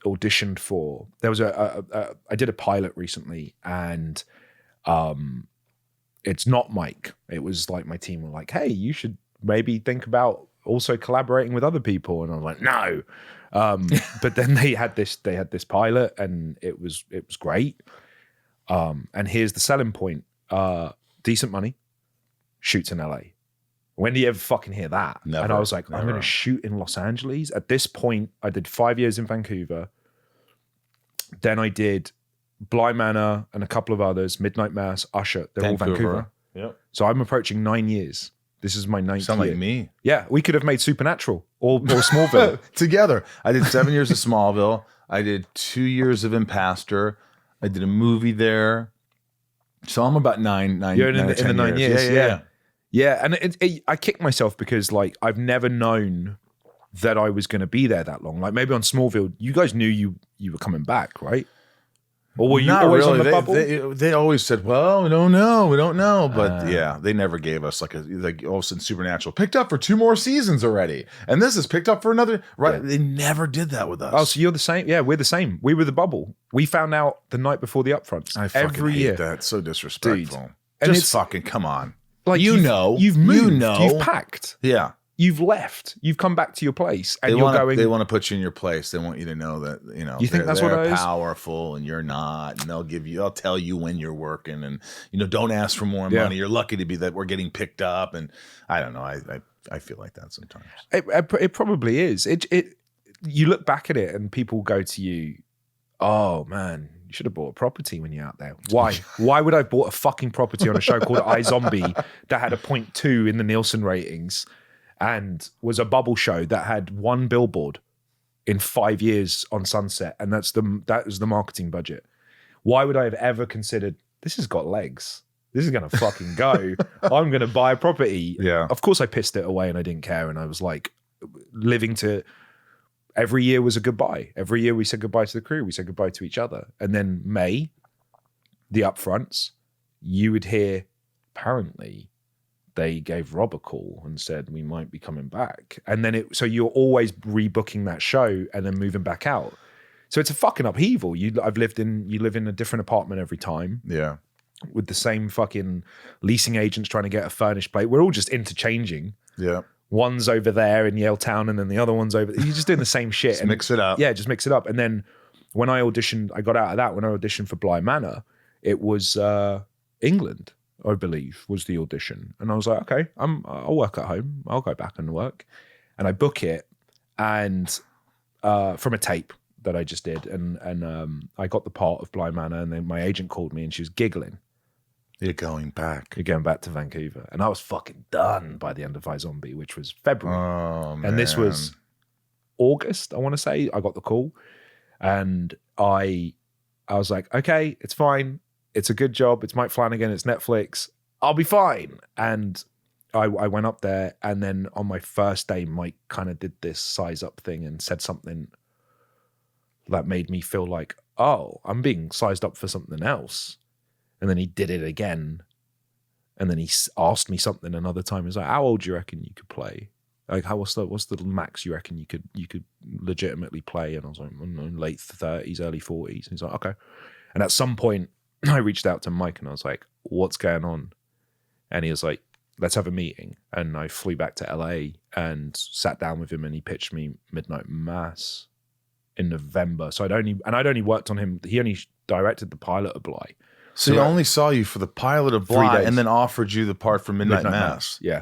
auditioned for. There was I did a pilot recently, and it's not Mike. It was like my team were like, "Hey, you should maybe think about also collaborating with other people." And I'm like, "No." But then they had this pilot, and it was great. And here's the selling point: decent money, shoots in LA. When do you ever fucking hear that? Never, and I was like, I'm never. going to shoot in Los Angeles. At this point, I did 5 years in Vancouver. Then I did Bly Manor and a couple of others, Midnightmass, Usher. They're all Vancouver. Yep. So I'm approaching 9 years. This is my 9th Sound year. like me. Yeah, we could have made Supernatural or Smallville. Together. I did 7 years of Smallville. I did 2 years of Impastor. I did a movie there. So I'm about nine. You're in nine or the 10 9 years. Yeah. Yeah, and I kick myself because like I've never known that I was going to be there that long. Like maybe on Smallville, you guys knew you were coming back, right? Or were you Not always on really. the bubble? They always said, "Well, we don't know." But yeah, they never gave us like all of a sudden Supernatural picked up for 2 more seasons already, and this is picked up for another. Right? Yeah. They never did that with us. Oh, so you're the same? Yeah, we're the same. We were the bubble. We found out the night before the upfronts. I fucking every hate year. that. It's so disrespectful. Dude. And Just it's- fucking come on. Like you've moved. you've packed, Yeah. you've left, you've come back to your place, and They you're want going. they want to put you in your place. They want you to know that You think that's what they're it is? powerful and you're not, and they'll tell you when you're working, and don't ask for more Yeah. money. You're lucky to be that we're getting picked up, and I don't know. I feel like that sometimes. It probably is. It. You look back at it, and people go to you, "Oh man, you should have bought a property when you're out there." Why? Why would I have bought a fucking property on a show called iZombie that had a 0.2 in the Nielsen ratings and was a bubble show that had 1 billboard in 5 years on Sunset, and that was the marketing budget? Why would I have ever considered this has got legs? This is gonna fucking go. I'm gonna buy a property. Yeah. Of course I pissed it away and I didn't care, and I was like living to. Every year was a goodbye. Every year we said goodbye to the crew. We said goodbye to each other. And then May, the upfronts, you would hear, apparently, they gave Rob a call and said, we might be coming back. And then so you're always rebooking that show and then moving back out. So it's a fucking upheaval. You live in a different apartment every time Yeah. with the same fucking leasing agents trying to get a furnished place. We're all just interchanging. Yeah. One's over there in Yale Town and then the other one's over. You're just doing the same shit. Just mix it up. Yeah, just mix it up. And then when I auditioned, I got out of that. When I auditioned for Bly Manor, it was England, I believe, was the audition. And I was like, okay, I'll work at home. I'll go back and work. And I book it and from a tape that I just did. And I got the part of Bly Manor, and then my agent called me and she was giggling. You're going back. You're going back to Vancouver. And I was fucking done by the end of iZombie, which was February. Oh, man. And this was August, I want to say. I got the call. And I was like, okay, it's fine. It's a good job. It's Mike Flanagan. It's Netflix. I'll be fine. And I went up there. And then on my first day, Mike kind of did this size up thing and said something that made me feel like, oh, I'm being sized up for something else. And then he did it again. And then he asked me something another time. He's like, how old do you reckon you could play? Like, what's the max you reckon you could legitimately play? And I was like, I don't know, late 30s, early 40s. And he's like, okay. And at some point, I reached out to Mike and I was like, what's going on? And he was like, let's have a meeting. And I flew back to LA and sat down with him, and he pitched me Midnight Mass in November. So I'd only worked on him. He only directed the pilot of Bly. So he only saw you for the pilot of 3 Bly days. and then offered you the part for Midnight Mass. Yeah.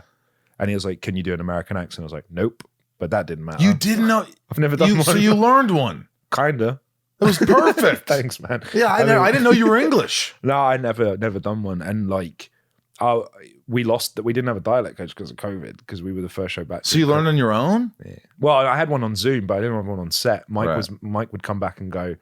And he was like, can you do an American accent? I was like, nope. But that didn't matter. You didn't know. I've never done one. So you learned one. Kinda. It was perfect. Thanks, man. Yeah, I didn't know you were English. No, I never done one. And like, we lost that. We didn't have a dialect coach because of COVID, because we were the first show back. So you learned on your own? Yeah. Well, I had one on Zoom, but I didn't have one on set. Mike would come back and go,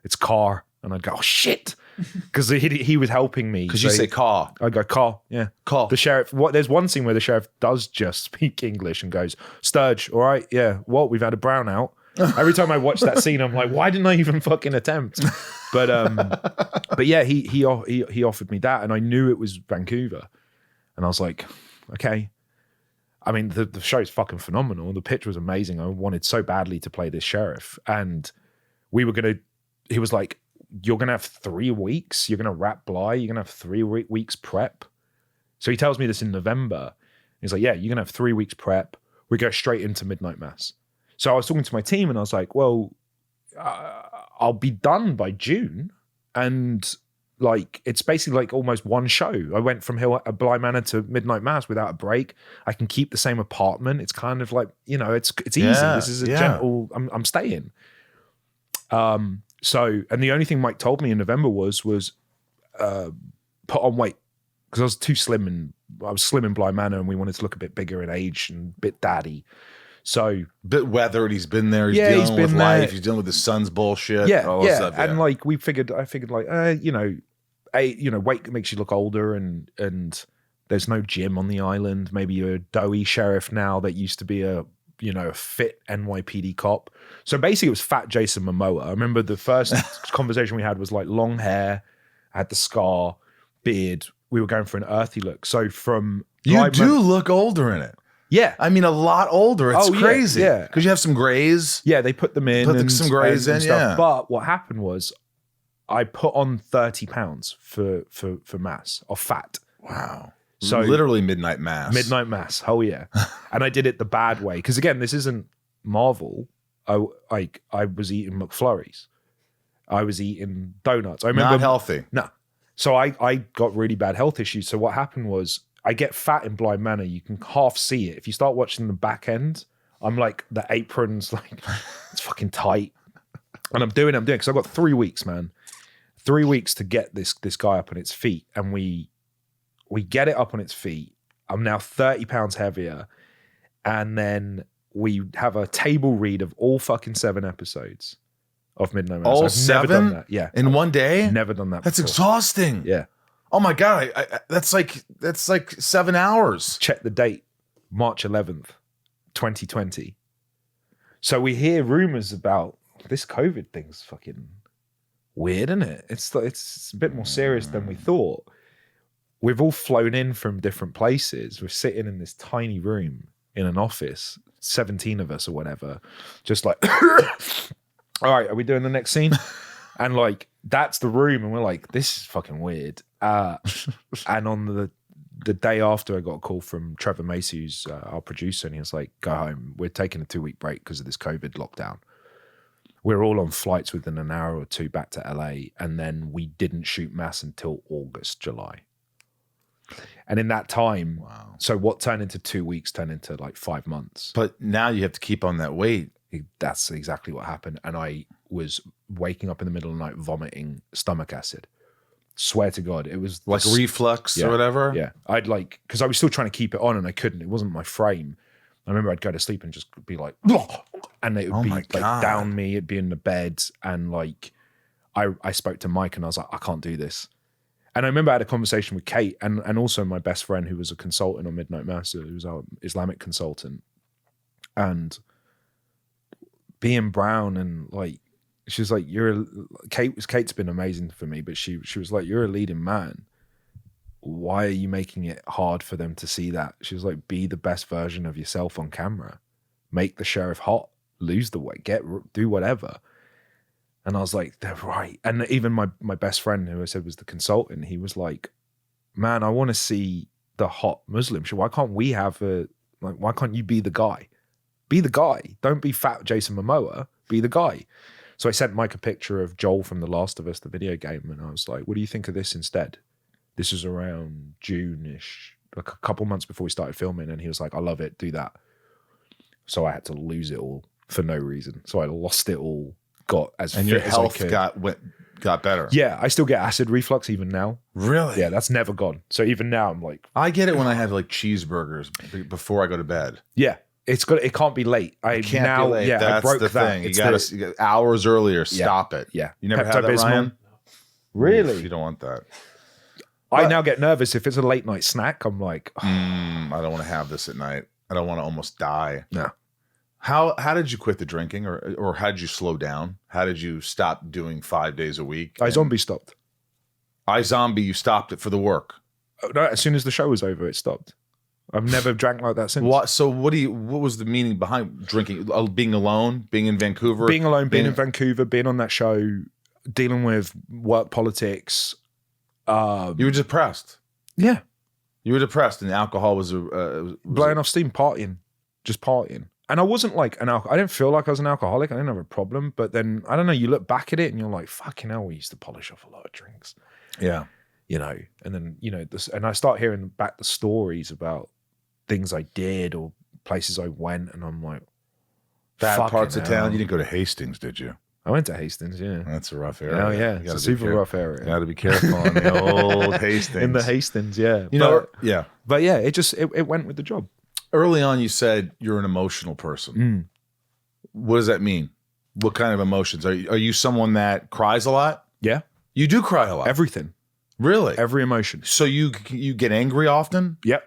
it's car. And I'd go, oh shit. Because he was helping me. Because you say car. I'd go, car, yeah. Car. The sheriff, there's one scene where the sheriff does just speak English and goes, Sturge, all right, yeah, what? We've had a brownout. Every time I watch that scene, I'm like, why didn't I even fucking attempt? But yeah, he offered me that, and I knew it was Vancouver. And I was like, okay. I mean, the show's fucking phenomenal. The pitch was amazing. I wanted so badly to play this sheriff. And he was like, you're going to have 3 weeks. You're going to wrap Bly. You're going to have 3 weeks prep. So he tells me this in November. He's like, yeah, you're going to have 3 weeks prep. We go straight into Midnight Mass. So I was talking to my team and I was like, well, I'll be done by June. And like, it's basically like almost one show. I went from Bly Manor to Midnight Mass without a break. I can keep the same apartment. It's kind of like, it's easy. Yeah, This is a gentle, I'm staying. So, and the only thing Mike told me in November was put on weight, because I was too slim, and I was slim in Bly Manor, and we wanted to look a bit bigger in age and a bit daddy. So, Bit weathered. He's been there. He's dealing with life. He's dealing with his son's bullshit. All that stuff, and like I figured like, weight makes you look older, and there's no gym on the island. Maybe you're a doughy sheriff now that used to be a a fit NYPD cop. So basically it was fat Jason Momoa. I remember the first conversation we had was like long hair, I had the scar, beard. We were going for an earthy look. So from You do look older in it. yeah. I mean, a lot older. It's crazy. Yeah. Because you have some grays. Yeah, they put them in. Some grays in, yeah. But what happened was I put on 30 pounds for mass of fat. Wow. So literally midnight mass. Midnight mass. Oh yeah. And I did it the bad way. Because again, this isn't Marvel. I was eating McFlurries. I was eating donuts. I remember Not healthy. No. So I got really bad health issues. So what happened was I get fat in Blind Manor. You can half see it. If you start watching the back end, I'm like, the apron's like, it's fucking tight. And I'm doing because I've got 3 weeks, man. 3 weeks to get this guy up on its feet. And we get it up on its feet. I'm now 30 pounds heavier. And then we have a table read of all fucking 7 episodes of Midnight Mass. All I've 7? never done that. Yeah. In one day? Never done that That's before. exhausting. Yeah. Oh my God. That's like 7 hours. Check the date, March 11th, 2020. So we hear rumors about this COVID thing's fucking weird, isn't it? It's a bit more serious than we thought. We've all flown in from different places. We're sitting in this tiny room in an office, 17 of us or whatever, just like, all right, are we doing the next scene? And like, that's the room. And we're like, this is fucking weird. And on the day after, I got a call from Trevor Macy, who's our producer, and he was like, go home. We're taking a 2-week break because of this COVID lockdown. We're all on flights within an hour or two back to LA. And then we didn't shoot Mass until August, July. And in that time, Wow. So what turned into 2 weeks turned into like 5 months. But now you have to keep on that weight. That's exactly what happened. And I was waking up in the middle of the night vomiting stomach acid. Swear to God, it was Like reflux or whatever? Yeah. I'd like, because I was still trying to keep it on and I couldn't. It wasn't my frame. I remember I'd go to sleep and just be like, and it would be like down me. It'd be in the bed. And like, I spoke to Mike and I was like, I can't do this. And I remember I had a conversation with Kate and also my best friend who was a consultant on Midnight Mass, who was our Islamic consultant. And being brown and like, she was like, Kate's been amazing for me, but she was like, you're a leading man. Why are you making it hard for them to see that? She was like, be the best version of yourself on camera. Make the sheriff hot, lose the weight, do whatever. And I was like, they're right. And even my best friend, who I said was the consultant, he was like, man, I want to see the hot Muslim. Why can't we have why can't you be the guy? Be the guy. Don't be fat Jason Momoa. Be the guy. So I sent Mike a picture of Joel from The Last of Us, the video game. And I was like, what do you think of this instead? This was around June-ish, like a couple months before we started filming. And he was like, I love it. Do that. So I had to lose it all for no reason. So I lost it all. Got as and fit your as health I could. got better. Yeah, I still get acid reflux even now. Really? Yeah, that's never gone. So even now I'm like, I get it when I have like cheeseburgers before I go to bed. yeah, it can't be late. It can't be late. Yeah, That's I broke the that. thing. You got hours earlier. Stop it. Yeah. You never had that, Pepto-Bismol. Ryan? Really? You don't want that. I now get nervous if it's a late night snack. I'm like, I don't want to have this at night. I don't want to almost die. no. How did you quit the drinking, or how did you slow down? How did you stop doing 5 days a week? iZombie stopped. iZombie, you stopped it for the work. No, as soon as the show was over, it stopped. I've never drank like that since. What? So what was the meaning behind drinking? Being alone, being in Vancouver, Being alone, being in Vancouver, being on that show, dealing with work politics. You were depressed. Yeah, You were depressed, and alcohol was blowing off steam, just partying. And I wasn't like I didn't feel like I was an alcoholic. I didn't have a problem. But then, I don't know, you look back at it and you're like, fucking hell, we used to polish off a lot of drinks. Yeah. You know, and then, and I start hearing back the stories about things I did or places I went. And I'm like, Bad parts of hell. town. You didn't go to Hastings, did you? I went to Hastings, yeah. That's a rough area. Oh, yeah. It's a super rough area. Got to be careful on the old Hastings. In the Hastings, yeah. Yeah. But yeah, it went with the job. Early on, you said you're an emotional person. What does that mean? What kind of emotions? Are you someone that cries a lot? Yeah. You do cry a lot. Everything. Really? Every emotion. So you get angry often? Yep.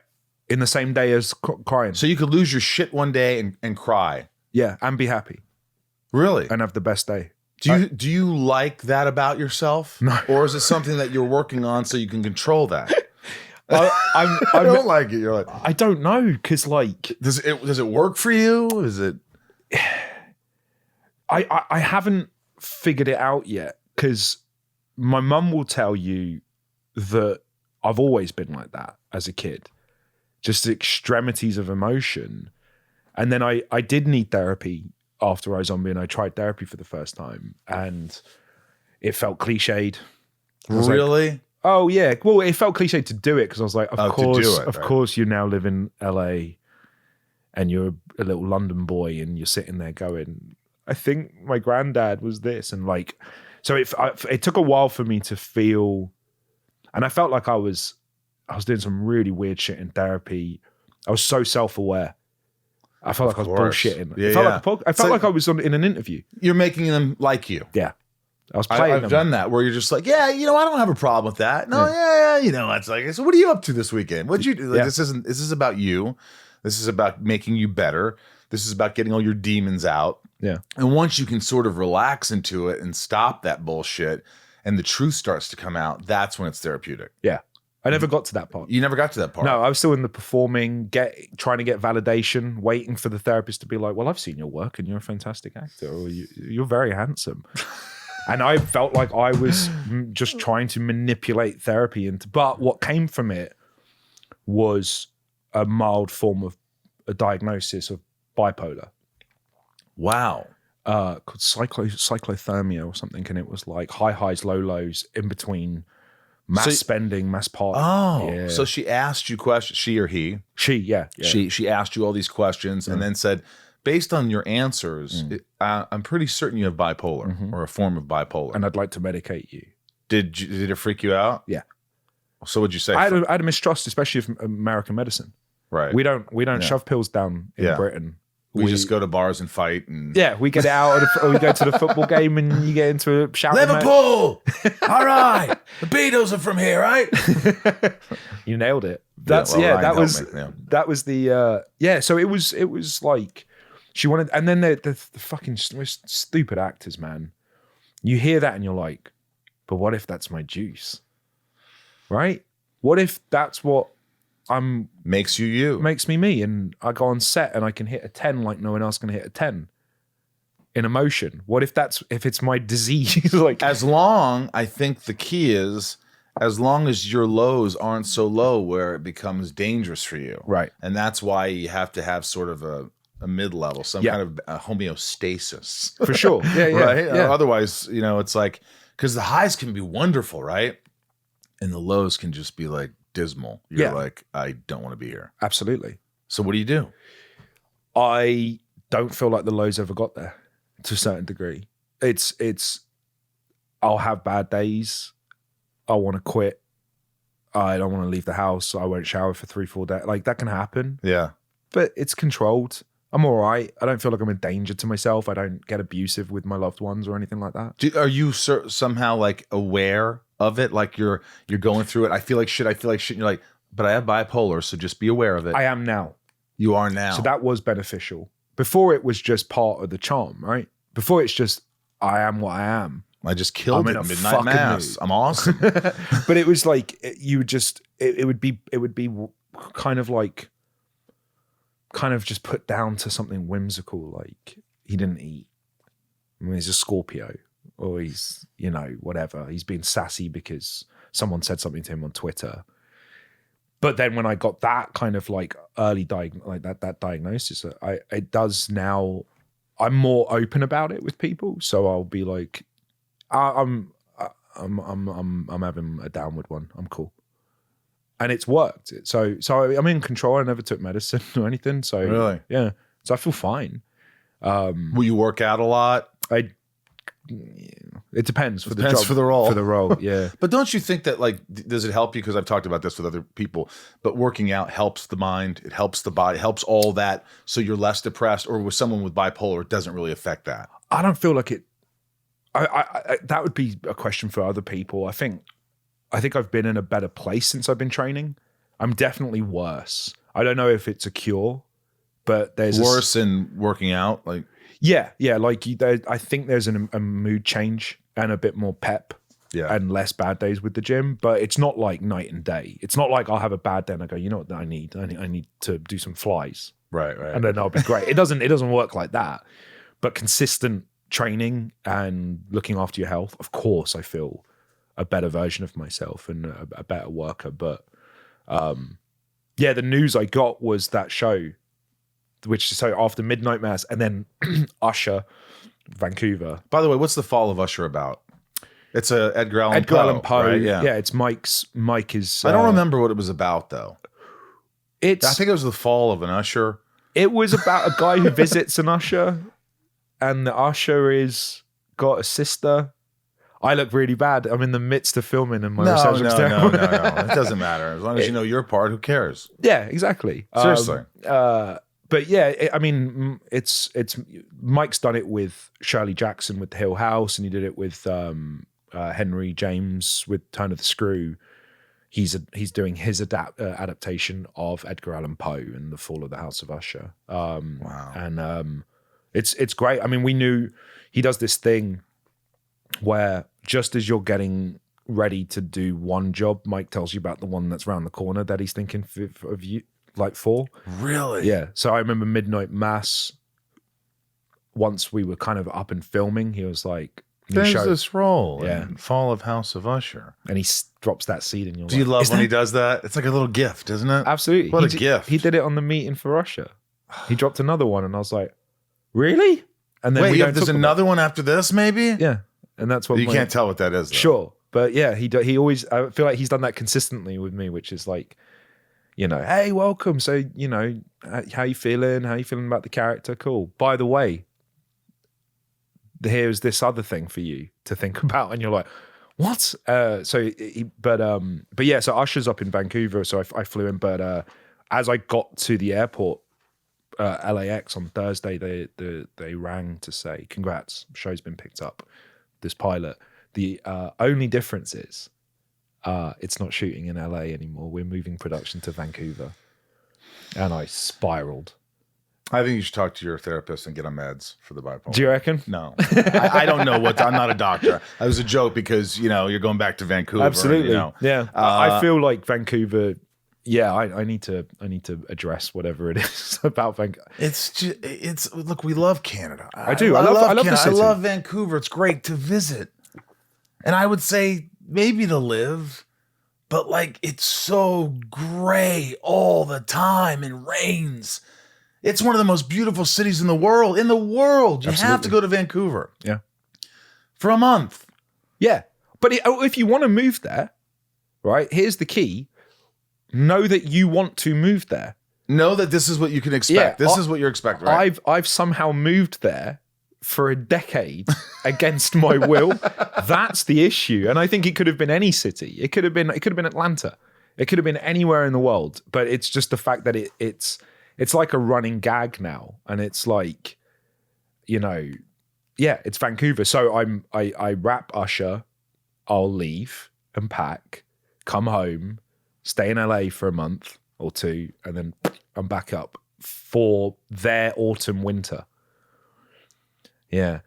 in the same day as crying. So you could lose your shit one day and cry. Yeah, and be happy Really? and have the best day. Do you like that about yourself? No. Or is it something that you're working on so you can control that? I don't like it. You're like, I don't know, because like does it work for you? Is it? I haven't figured it out yet, because my mum will tell you that I've always been like that as a kid, just extremities of emotion. And then I did need therapy after iZombie, and I tried therapy for the first time, and it felt cliched. Really? Like, oh yeah. Well, it felt cliched to do it, because I was like, of right. course you now live in LA and you're a little London boy and you're sitting there going, I think my granddad was this. And like, so it took a while for me to feel, and I felt like I was doing some really weird shit in therapy. I was so self-aware. I felt like I was bullshitting. Yeah, I felt like I was in an interview. You're making them like you. Yeah. I was playing I've them. done that, where you're just like, yeah, you know, I don't have a problem with that. No, yeah, you know, it's like, so what are you up to this weekend? What'd you do? Like, Yeah. this is about you. This is about making you better. This is about getting all your demons out. Yeah. And once you can sort of relax into it and stop that bullshit and the truth starts to come out, that's when it's therapeutic. Yeah. I never got to that part. You never got to that part. No, I was still in the performing, trying to get validation, waiting for the therapist to be like, well, I've seen your work and you're a fantastic actor, or you're very handsome. And I felt like I was just trying to manipulate therapy but what came from it was a mild form of a diagnosis of bipolar. Wow. Called cyclothermia or something. And it was like high highs, low lows, in between mass spending, mass party. Oh, Yeah. so she asked you questions, she or he? Yeah. She asked you all these questions and then said, based on your answers, I'm pretty certain you have bipolar or a form of bipolar. And I'd like to medicate you. Did it freak you out? Yeah. So what'd you say? I had a mistrust, especially of American medicine. Right. We don't shove pills down in Britain. We just go to bars and fight and we get out or we go to the football game and you get into a shout. Liverpool. All right. The Beatles are from here, right? You nailed it. That was So it was like she wanted, and then the fucking most stupid actors, man. You hear that and you're like, but what if that's my juice? Right? What if that's what makes you makes me, and I go on set and I can hit a 10 like no one else can hit a 10 in emotion? What if it's my disease? Like, I think the key is, as long as your lows aren't so low where it becomes dangerous for you. Right. And that's why you have to have sort of a mid-level, some kind of homeostasis. For sure. Yeah. Right? Yeah. Otherwise, it's like, because the highs can be wonderful, right? And the lows can just be like dismal. You're like, I don't want to be here. Absolutely. So what do you do? I don't feel like the lows ever got there to a certain degree. It's I'll have bad days. I want to quit. I don't want to leave the house. I won't shower for 3-4 days. Like, that can happen. Yeah. But it's controlled. I'm all right. I don't feel like I'm a danger to myself. I don't get abusive with my loved ones or anything like that. Are you somehow like aware of it? Like you're going through it. I feel like shit. And you're like, but I have bipolar, so just be aware of it. I am now. You are now. So that was beneficial. Before it was just part of the charm, right? Before it's just, I am what I am. I just killed it. Midnight Mass. I'm awesome. But it was like, you would just, it would be kind of just put down to something whimsical, like he didn't eat. I mean, he's a Scorpio, or he's, whatever. He's being sassy because someone said something to him on Twitter. But then when I got that kind of like early that diagnosis, it does now. I'm more open about it with people, so I'll be like, I'm having a downward one. I'm cool. And it's worked. So I'm in control. I never took medicine or anything. So really, yeah. So I feel fine. Will you work out a lot? It depends for the job, for the role. For the role, yeah. But don't you think that, like, does it help you? Because I've talked about this with other people. But working out helps the mind. It helps the body. It helps all that. So you're less depressed. Or with someone with bipolar, it doesn't really affect that. I don't feel like it. I that would be a question for other people. I think I've been in a better place since I've been training. I'm definitely worse. I don't know if it's a cure, but there's worse than working out. Like like I think there's a mood change and a bit more pep. Yeah. And less bad days with the gym, but it's not like night and day. It's not like I'll have a bad day and I go, you know what I need to do some flies. Right. And then I'll be great. It doesn't work like that. But consistent training and looking after your health, of course, I feel a better version of myself and a better worker. But the news I got was that show, which is so after Midnightmass and then Usher, Vancouver. By the way, what's the fall of Usher about? It's a Edgar Allan Poe. Right? Yeah, it's Mike is. I don't remember what it was about though. I It's think it was the fall of an usher. it was about a guy who visits an usher, and the usher is got a sister. I look really bad. I'm in the midst of filming, and my research looks terrible. No. It doesn't matter as long as you know your part. Who cares? Yeah, exactly. Seriously. But yeah, I mean, it's Mike's done it with Shirley Jackson with The Hill House, and he did it with Henry James with Turn of the Screw. He's doing his adaptation of Edgar Allan Poe and The Fall of the House of Usher. Wow. And it's great. I mean, we knew he does this thing where just as you're getting ready to do one job, Mike tells you about the one that's around the corner that he's thinking of you, like for. Really? Yeah. So I remember Midnightmass. Once we were kind of up and filming, he was like, There's this role Yeah. in Fall of House of Usher. and he drops that seed in your. Do you love when he does that? It's like a little gift, isn't it? Absolutely. What He a gift. He did it on the meeting for Russia. He dropped another one, and I was like, "Really?" And then Wait, we don't there's talk about another one after this, maybe? it. Yeah, and that's what You can't tell what that is, though. Sure, but yeah, he always. I feel like he's done that consistently with me, which is like, hey, welcome. So how you feeling? How you feeling about the character? Cool. By the way, here's this other thing for you to think about, and you're like, what? But yeah, so Usher's up in Vancouver, so I flew in. But as I got to the airport, LAX on Thursday, they rang to say, congrats, show's been picked up. This pilot. The only difference is, it's not shooting in LA anymore. We're moving production to Vancouver, and I spiraled. I think you should talk to your therapist and get on meds for the bipolar. Do you reckon? No. I don't know I'm not a doctor. That was a joke because, you're going back to Vancouver. Absolutely. And, Yeah. I feel like Vancouver. Yeah, I need to address whatever it is about Vancouver. It's look, we love Canada. I do. I love Canada. the city. I love Vancouver. It's great to visit. And I would say maybe to live, but like it's so gray all the time and rains. It's one of the most beautiful cities in the world. You Absolutely. have to go to Vancouver. Yeah. For a month. Yeah. But if you want to move there, right, here's the key. Know that you want to move there. Know that this is what you can expect. Yeah, this is what you're expecting, right? I've somehow moved there for a decade against my will. That's the issue. And I think it could have been any city. It could have been Atlanta. It could have been anywhere in the world. But it's just the fact that it's like a running gag now. And it's like, it's Vancouver. So I wrap Usher, I'll leave and pack, come home, stay in LA for a month or two, and then I'm back up for their autumn winter. Yeah.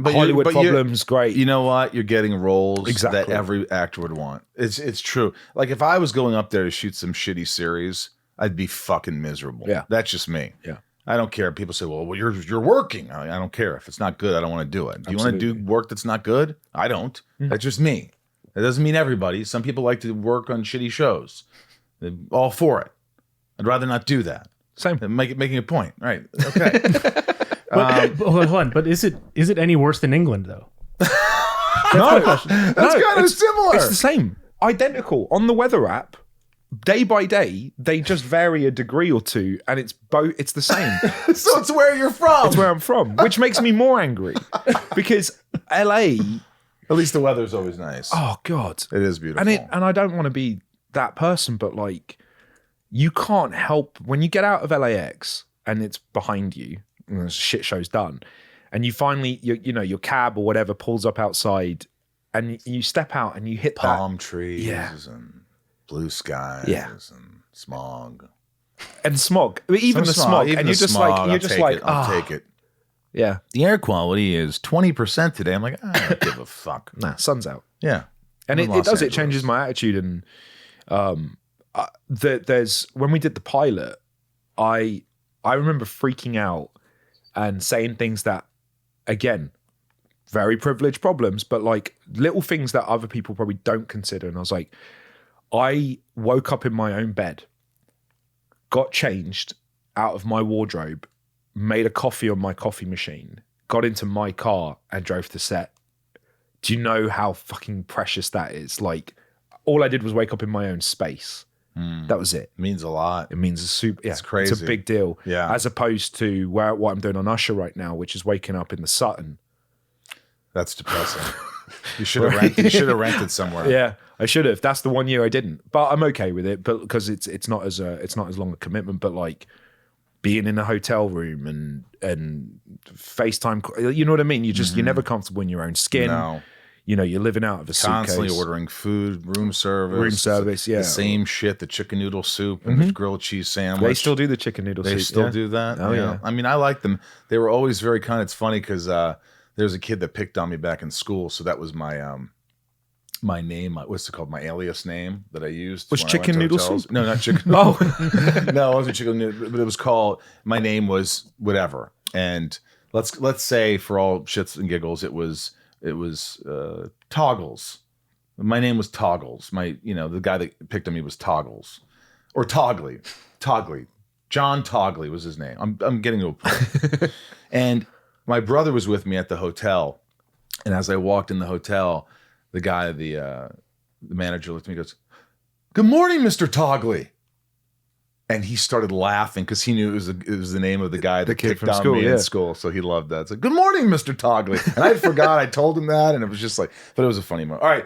Hollywood Problems, great. You know what? You're getting roles Exactly. that every actor would want. It's true. Like if I was going up there to shoot some shitty series, I'd be fucking miserable. Yeah. That's just me. Yeah. I don't care. People say, well, you're working. I don't care. If it's not good, I don't want to do it. Do you want to do work that's not good? I don't. That's just me. That doesn't mean everybody. Some people like to work on shitty shows. They're all for it. I'd rather not do that. Same. Making a point. Right. Okay. Hold on. But is it any worse than England though? No, that's kind of similar. It's the same. Identical. On the weather app, day by day, they just vary a degree or two, and it's the same. So it's where you're from. It's where I'm from, which makes me more angry. Because LA, at least the weather's always nice. oh God. It is beautiful. And I don't want to be that person, but like, you can't help when you get out of LAX and it's behind you and the shit show's done, and you finally your cab or whatever pulls up outside, and you step out and you hit palm trees Yeah. and blue skies Yeah. and smog. and smog. Even the smog. Even And the you're just smog, like, I'll take it. Yeah. The air quality is 20% today. I'm like, I don't give a fuck. Nah, sun's out. Yeah. And I'm in it Los does. It Angeles. changes my attitude. And there's when we did the pilot, I remember freaking out and saying things that, again, very privileged problems, but like little things that other people probably don't consider. And I was like, I woke up in my own bed, got changed out of my wardrobe, made a coffee on my coffee machine, got into my car and drove to set. Do you know how fucking precious that is? Like, all I did was wake up in my own space. That was it. Means a lot. It means it's crazy. It's a big deal. Yeah. As opposed to what I'm doing on Usher right now, which is waking up in the Sutton. That's depressing. You should have rented somewhere. Yeah, I should have. That's the 1 year I didn't, but I'm okay with it. But because it's not as long a commitment. But like being in a hotel room and FaceTime, you know what I mean. You're never comfortable in your own skin. No. You know, you're living out of a Constantly suitcase. ordering food, room service. Yeah. The same shit, the chicken noodle soup and the grilled cheese sandwich. They still do the chicken noodle soup. They still do that? Oh, yeah. I mean, I like them. They were always very kind. It's funny because there was a kid that picked on me back in school. So that was my my name. What's it called? My alias name that I used. Was when I went chicken to noodle hotels. soup? No, not chicken. Oh. No, it wasn't chicken noodle, but it was called, my name was whatever. And let's say for all shits and giggles, it was Toggles. My name was Toggles. The guy that picked on me was Toggles, or Toggly. John Toggly was his name. I'm getting to a point. And my brother was with me at the hotel, and as I walked in the hotel, the guy, the manager, looked at me and goes, "Good morning, Mr. Toggly." And he started laughing because he knew it was the name of the guy that kid picked from on school, me yeah. in school. So he loved that. It's like, "Good morning, Mr. Toggly." And I forgot I told him that, and it was just like, but it was a funny moment. All right.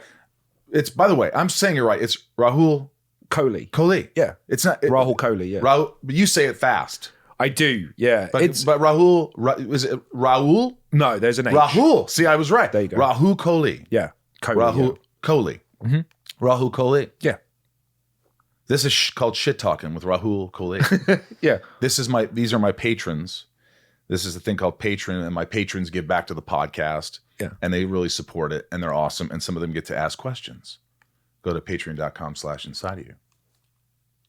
It's, by the way, I'm saying it right. It's Rahul Kohli. Yeah. It's not Rahul Kohli, yeah. Rahul, but you say it fast. I do, yeah. But Rahul, was it Rahul? No, there's an H. Rahul. See, I was right. There you go. Rahul Kohli. Yeah. Kohli, Rahul Kohli. Mm-hmm. Rahul Kohli. Yeah. This is called Shit Talking with Rahul Kohli. Yeah. These are my patrons. This is a thing called Patron, and my patrons give back to the podcast. Yeah. And they really support it, and they're awesome. And some of them get to ask questions. Go to patreon.com/inside of you.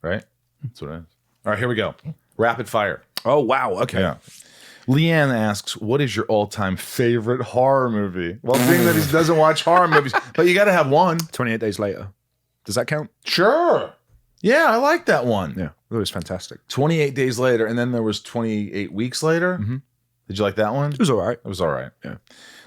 Right? That's what it is. All right, here we go. Rapid fire. Oh, wow. Okay. Yeah. Leanne asks, what is your all-time favorite horror movie? Well, being that he doesn't watch horror movies, but you got to have one. 28 Days Later. Does that count? Sure. Yeah, I like that one. Yeah. It was fantastic. 28 Days Later, and then there was 28 Weeks Later. Mm-hmm. Did you like that one? It was all right. It was all right. Yeah.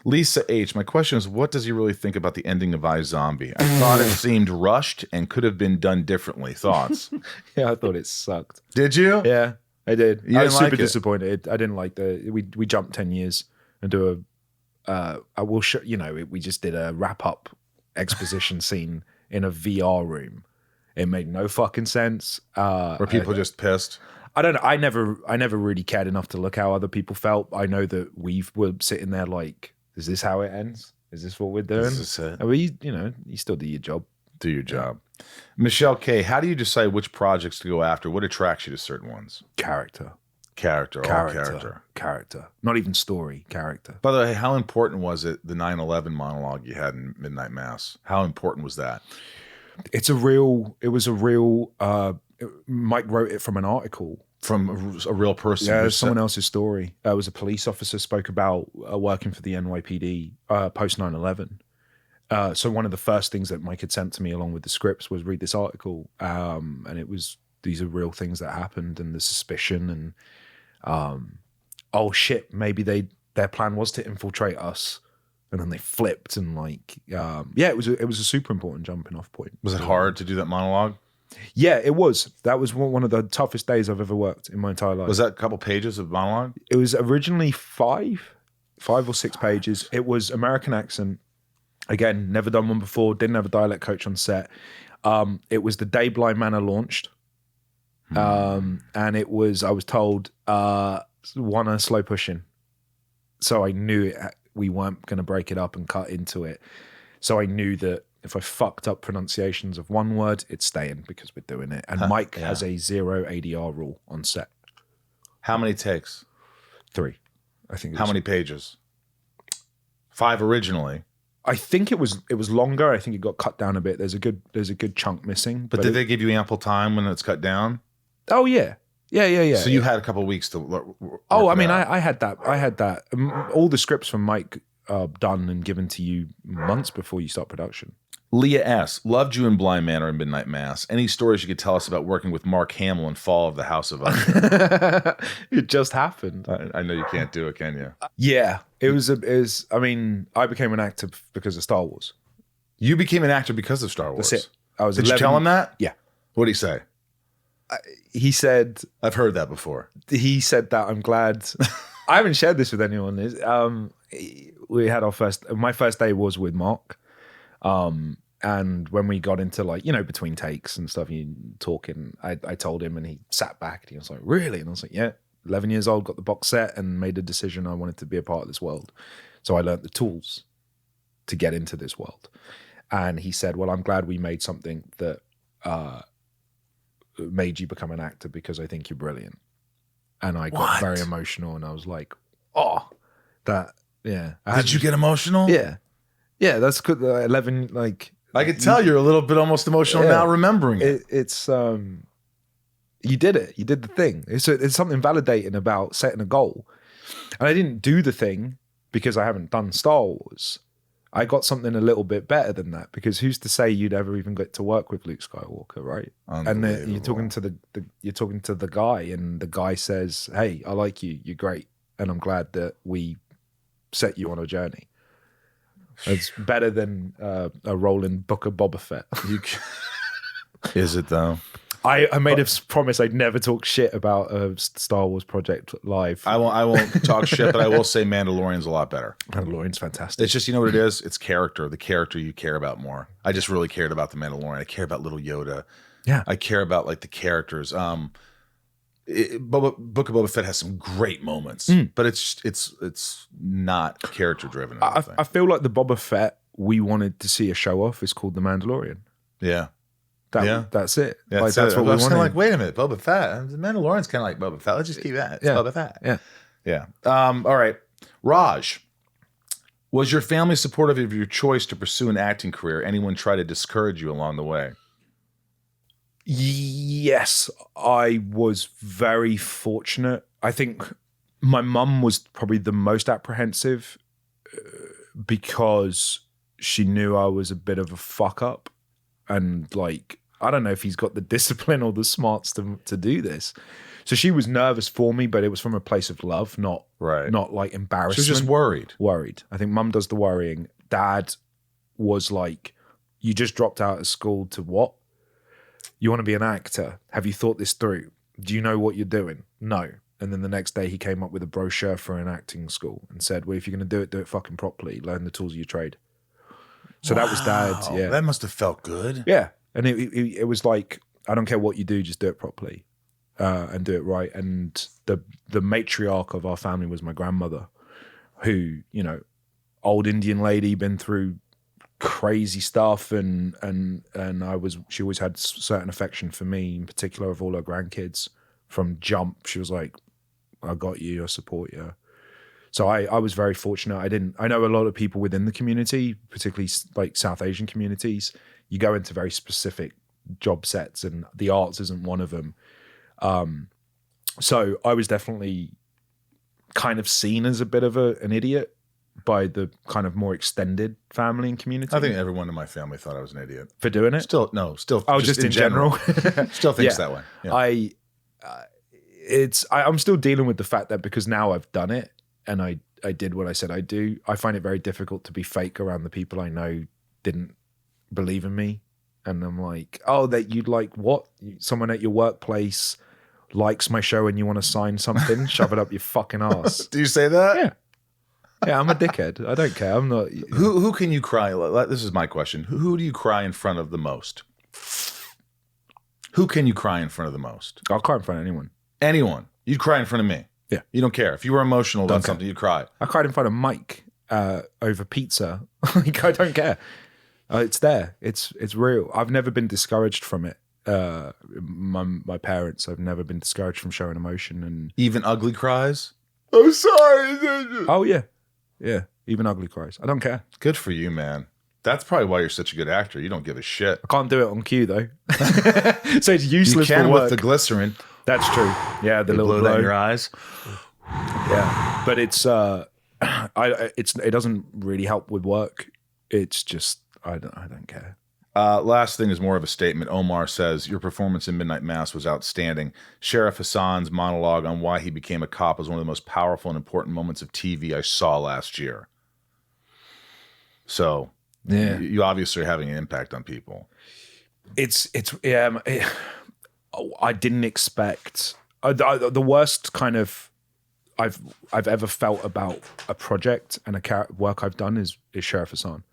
Lisa H., my question is, what does he really think about the ending of iZombie? I thought it seemed rushed and could have been done differently. Thoughts? Yeah, I thought it sucked. Did you? Yeah, I did. You I was didn't like super it? disappointed. I didn't like we jumped 10 years and do I will show, we just did a wrap up exposition scene in a VR room. It made no fucking sense. Were people just pissed? I don't know. I never really cared enough to look how other people felt. I know that we were sitting there like, is this how it ends? Is this what we're doing? Is this it? I mean, you still do your job. Do your job. Michelle K., how do you decide which projects to go after? What attracts you to certain ones? Character. Character. Not even story, character. By the way, how important was it, the 9/11 monologue you had in Midnight Mass? How important was that? It was a real, Mike wrote it from an article. From a real person? Yeah, it was someone else's story. It was a police officer spoke about working for the NYPD post 9/11. So one of the first things that Mike had sent to me along with the scripts was read this article. And it was, these are real things that happened and the suspicion and, oh shit, maybe their plan was to infiltrate us. And then they flipped and it was a super important jumping off point. Was it hard to do that monologue? Yeah, it was. That was one of the toughest days I've ever worked in my entire life. Was that a couple pages of monologue? It was originally five or six pages. It was American accent. Again, never done one before. Didn't have a dialect coach on set. It was the day Blind Manor launched. And I was told, one slow pushing. So I knew we weren't going to break it up and cut into it. So I knew that if I fucked up pronunciations of one word, it's staying because we're doing it. And Mike has a 0 ADR rule on set. How many takes? 3, I think. How many pages? 5 originally. I think it was longer. I think it got cut down a bit. There's a good chunk missing. But did they give you ample time when it's cut down? Oh yeah. So you had a couple of weeks to work I had that. All the scripts from Mike done and given to you months before you start production. Leah S. Loved you in Blind Manor and Midnight Mass. Any stories you could tell us about working with Mark Hamill in Fall of the House of Usher? It just happened. I know you can't do it, can you? Yeah. I mean, I became an actor because of Star Wars. You became an actor because of Star Wars? That's it. I was Did you tell him that? Yeah. What did he say? He said... I've heard that before. He said that I'm glad... I haven't shared this with anyone. We had my first day was with Mark. And when we got into between takes and stuff, you talking, I told him and he sat back and he was like, really? And I was like, yeah, 11 years old, got the box set and made a decision I wanted to be a part of this world. So I learned the tools to get into this world. And he said, well, I'm glad we made something that made you become an actor because I think you're brilliant. And I got very emotional and I was like, oh, that, yeah. Did you get emotional? Yeah. Yeah, that's good. 11, I could tell you're a little bit almost emotional now remembering it. It's you did it. You did the thing. It's something validating about setting a goal. And I didn't do the thing because I haven't done Star Wars. I got something a little bit better than that because who's to say you'd ever even get to work with Luke Skywalker, right? And you're talking to the guy, and the guy says, "Hey, I like you. You're great, and I'm glad that we set you on a journey." It's better than a role in Book of Boba Fett. Is it though? I made a promise I'd never talk shit about a Star Wars project live. I won't talk shit, but I will say Mandalorian's a lot better. Mandalorian's fantastic. It's just, you know what it is? It's character. The character you care about more. I just really cared about the Mandalorian. I care about little Yoda. Yeah. I care about the characters. Book of Boba Fett has some great moments, but it's not character driven. I feel like the Boba Fett we wanted to see a show off is called The Mandalorian. Yeah. That's it. Yeah, that's what we I was wanted. like, wait a minute, Boba Fett. The Mandalorian's kind of like Boba Fett. Let's just keep that. It's Boba Fett. Yeah. All right. Raj, was your family supportive of your choice to pursue an acting career? Anyone try to discourage you along the way? Yes, I was very fortunate. I think my mum was probably the most apprehensive because she knew I was a bit of a fuck up. And I don't know if he's got the discipline or the smarts to do this. So she was nervous for me, but it was from a place of love, not embarrassment. She was just worried. Worried. I think mum does the worrying. Dad was like, you just dropped out of school to what? You want to be an actor? Have you thought this through? Do you know what you're doing? No. And then the next day he came up with a brochure for an acting school and said, well, if you're going to do it fucking properly. Learn the tools of your trade. So that was Dad. Yeah. That must have felt good. Yeah. And it was like, I don't care what you do, just do it properly and do it right. And the matriarch of our family was my grandmother, who, old Indian lady, been through crazy stuff, and she always had certain affection for me, in particular of all her grandkids. From jump, she was like, I got you, I support you. So I was very fortunate. I know a lot of people within the community, particularly South Asian communities, you go into very specific job sets and the arts isn't one of them. So I was definitely kind of seen as a bit of an idiot by the kind of more extended family and community. I think everyone in my family thought I was an idiot. For doing it? Still. Oh, just in general? Still thinks that way. Yeah. I'm still dealing with the fact that because now I've done it, and I did what I said I'd do, I find it very difficult to be fake around the people I know didn't believe in me. And I'm like, oh, that you'd like what? Someone at your workplace likes my show and you want to sign something? Shove it up your fucking ass. Do you say that? Yeah. Yeah, I'm a dickhead. I don't care. I'm not. Who can you cry? This is my question. Who do you cry in front of the most? Who can you cry in front of the most? I'll cry in front of anyone. Anyone. You'd cry in front of me. Yeah. You don't care. If you were emotional about something, you'd cry. I cried in front of Mike over pizza. I don't care. It's there. It's real. I've never been discouraged from it. My parents, I've never been discouraged from showing emotion, and Even ugly cries? I'm sorry. oh yeah, even ugly cries. I don't care. Good for you, man. That's probably why you're such a good actor. You don't give a shit. I can't do it on cue though, so it's You useless can for with work. the glycerin. That's true. Yeah, the You little blow that in blow. your eyes. Yeah, but it's it doesn't really help with work. It's just I don't care. Last thing is more of a statement. Omar says, your performance in Midnight Mass was outstanding. Sheriff Hassan's monologue on why he became a cop was one of the most powerful and important moments of TV I saw last year. So Yeah. you obviously are having an impact on people. I didn't expect the worst kind of I've ever felt about a project and a work I've done is Sheriff Hassan.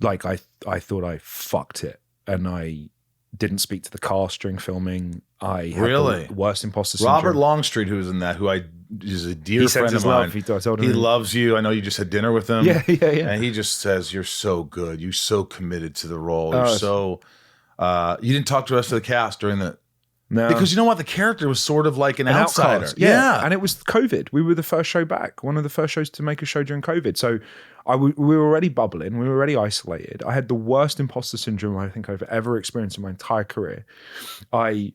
Like I thought I fucked it, and I didn't speak to the cast during filming. I had Really? the worst imposter syndrome. Robert Longstreet, who was in that, who is a dear He friend sends of his mine. love. I told him He loves you. I know you just had dinner with him. Yeah. And he just says, you're so good. You're so committed to the role. You're so... you didn't talk to the rest of the cast during the... No. Because you know what? The character was sort of like an outsider. outcast. Yeah. And it was COVID. We were the first show back, one of the first shows to make a show during COVID. So we were already bubbling. We were already isolated. I had the worst imposter syndrome I think I've ever experienced in my entire career. I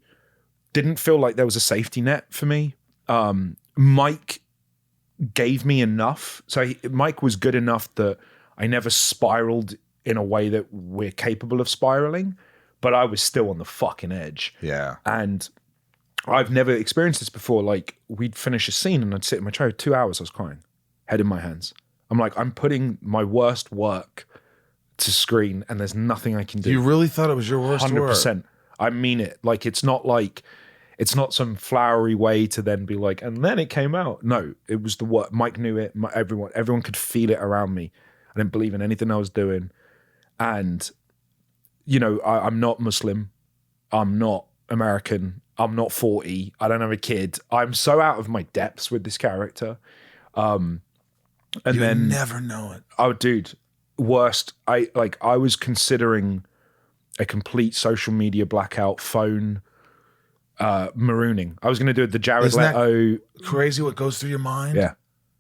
didn't feel like there was a safety net for me. Mike gave me enough. So Mike was good enough that I never spiraled in a way that we're capable of spiraling, but I was still on the fucking edge. Yeah. And I've never experienced this before. Like, we'd finish a scene and I'd sit in my chair 2 hours, I was crying, head in my hands. I'm like, I'm putting my worst work to screen and there's nothing I can do. You really thought it was your worst work? 100%. I mean it. Like, it's not some flowery way to then be like, and then it came out. No, it was the work. Mike knew it. Everyone could feel it around me. I didn't believe in anything I was doing. And, you know, I'm not Muslim. I'm not American. I'm not 40. I don't have a kid. I'm so out of my depths with this character. And you then never know it. Oh, dude, worst. I was considering a complete social media blackout, phone marooning. I was going to do the Jared Isn't that Leto. crazy what goes through your mind? Yeah.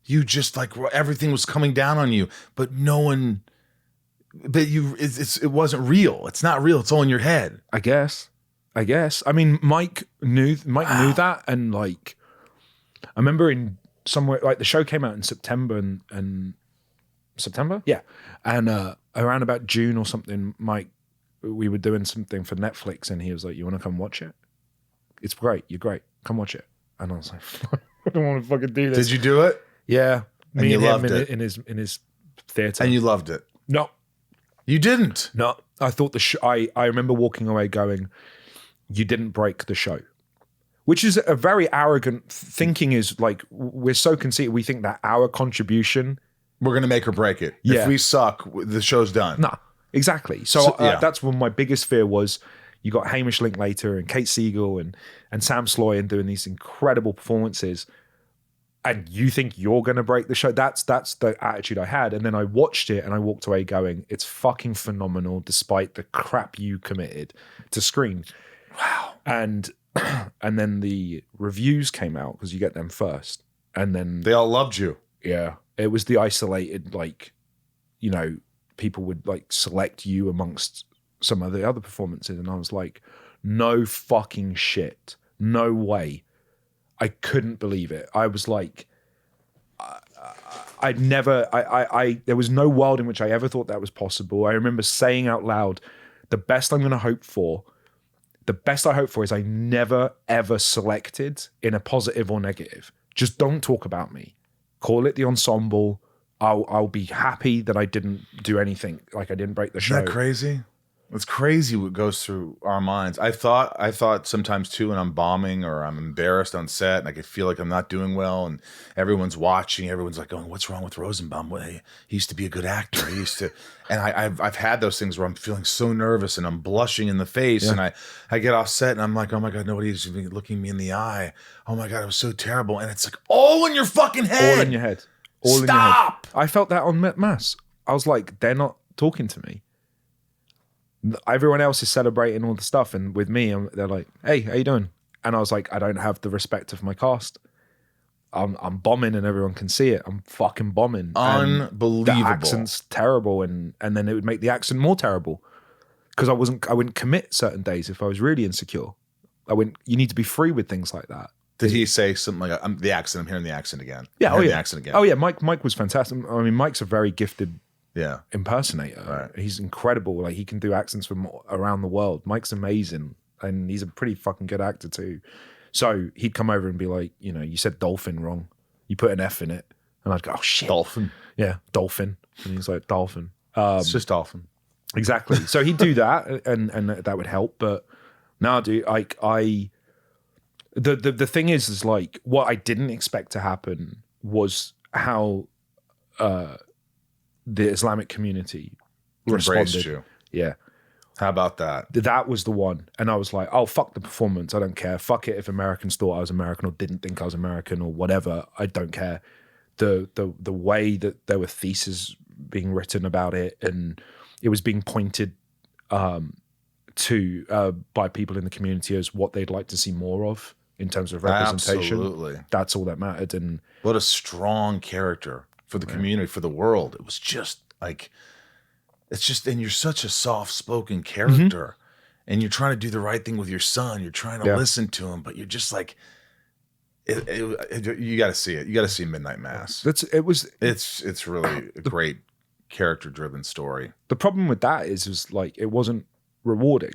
You just like everything was coming down on you, but no one. But it wasn't real. It's not real. It's all in your head. I guess. I mean, Mike knew that, and like, I remember in somewhere like the show came out in September and September, yeah, and around about June or something, Mike, we were doing something for Netflix, and he was like, "You want to come watch it? It's great. You're great. Come watch it." And I was like, "I don't want to fucking do this." Did you do it? Yeah, And you loved it? in his theater, And you loved it? no. You didn't. No, I thought the show. I remember walking away going, "You didn't break the show," which is a very arrogant thinking. Is like, we're so conceited. We think that our contribution, We're gonna make or break it. Yeah. If we suck, the show's done. nah, exactly. So, yeah. that's when my biggest fear was. You got Hamish Linklater and Kate Siegel and Sam Sloyan doing these incredible performances, and you think you're going to break the show. That's the attitude I had. And then I watched it and I walked away going, it's fucking phenomenal despite the crap you committed to screen. Wow. And then the reviews came out because you get them first. And then They all loved you. yeah, it was the isolated, like, you know, people would like select you amongst some of the other performances. And I was like, no fucking shit. No way. I couldn't believe it. I was like, there was no world in which I ever thought that was possible. I remember saying out loud, the best I hope for is I never, ever selected in a positive or negative. Just don't talk about me. Call it the ensemble. I'll be happy that I didn't do anything. Like I didn't break the show. Isn't that crazy? It's crazy what goes through our minds. I thought sometimes too when I'm bombing or I'm embarrassed on set and I could feel like I'm not doing well and everyone's watching, everyone's like going, what's wrong with Rosenbaum? Well, he used to be a good actor. He used to, and I've had those things where I'm feeling so nervous and I'm blushing in the face and I get off set and I'm like, oh my God, nobody's even looking me in the eye. Oh my God, it was so terrible. And it's like all in your fucking head. All in your head. All in your head. I felt that on Mass. I was like, they're not talking to me. Everyone else is celebrating all the stuff, and with me, they're like, "Hey, how you doing?" And I was like, "I don't have the respect of my cast. I'm bombing, and everyone can see it. I'm fucking bombing. Unbelievable. And the accent's terrible, and then it would make the accent more terrible because I wouldn't commit certain days if I was really insecure. You need to be free with things like that." Did he say something like, I'm hearing the accent again? Yeah, I'm hearing the accent again. Oh yeah, Mike was fantastic. I mean, Mike's a very gifted impersonator. Right. He's incredible. Like, he can do accents from around the world. Mike's amazing, and he's a pretty fucking good actor too. So he'd come over and be like, you said dolphin wrong. You put an F in it, and I'd go, "Oh shit, Dolphin." Yeah, dolphin. And he's like, "Dolphin." It's just dolphin. Exactly. So he'd do that, and that would help. But now, dude, the thing is like, what I didn't expect to happen was how the Islamic community Embraced responded. you. Yeah. How about that? That was the one. And I was like, oh, fuck the performance. I don't care. Fuck it if Americans thought I was American or didn't think I was American or whatever. I don't care. The way that there were theses being written about it, and it was being pointed to by people in the community as what they'd like to see more of in terms of representation. Absolutely. That's all that mattered. And what a strong character for the community, for the world. It was just like, and you're such a soft-spoken character, and you're trying to do the right thing with your son. You're trying to listen to him, but you're just like, you got to see it. You got to see Midnight Mass. It's really a great character-driven story. The problem with that is like, it wasn't rewarding,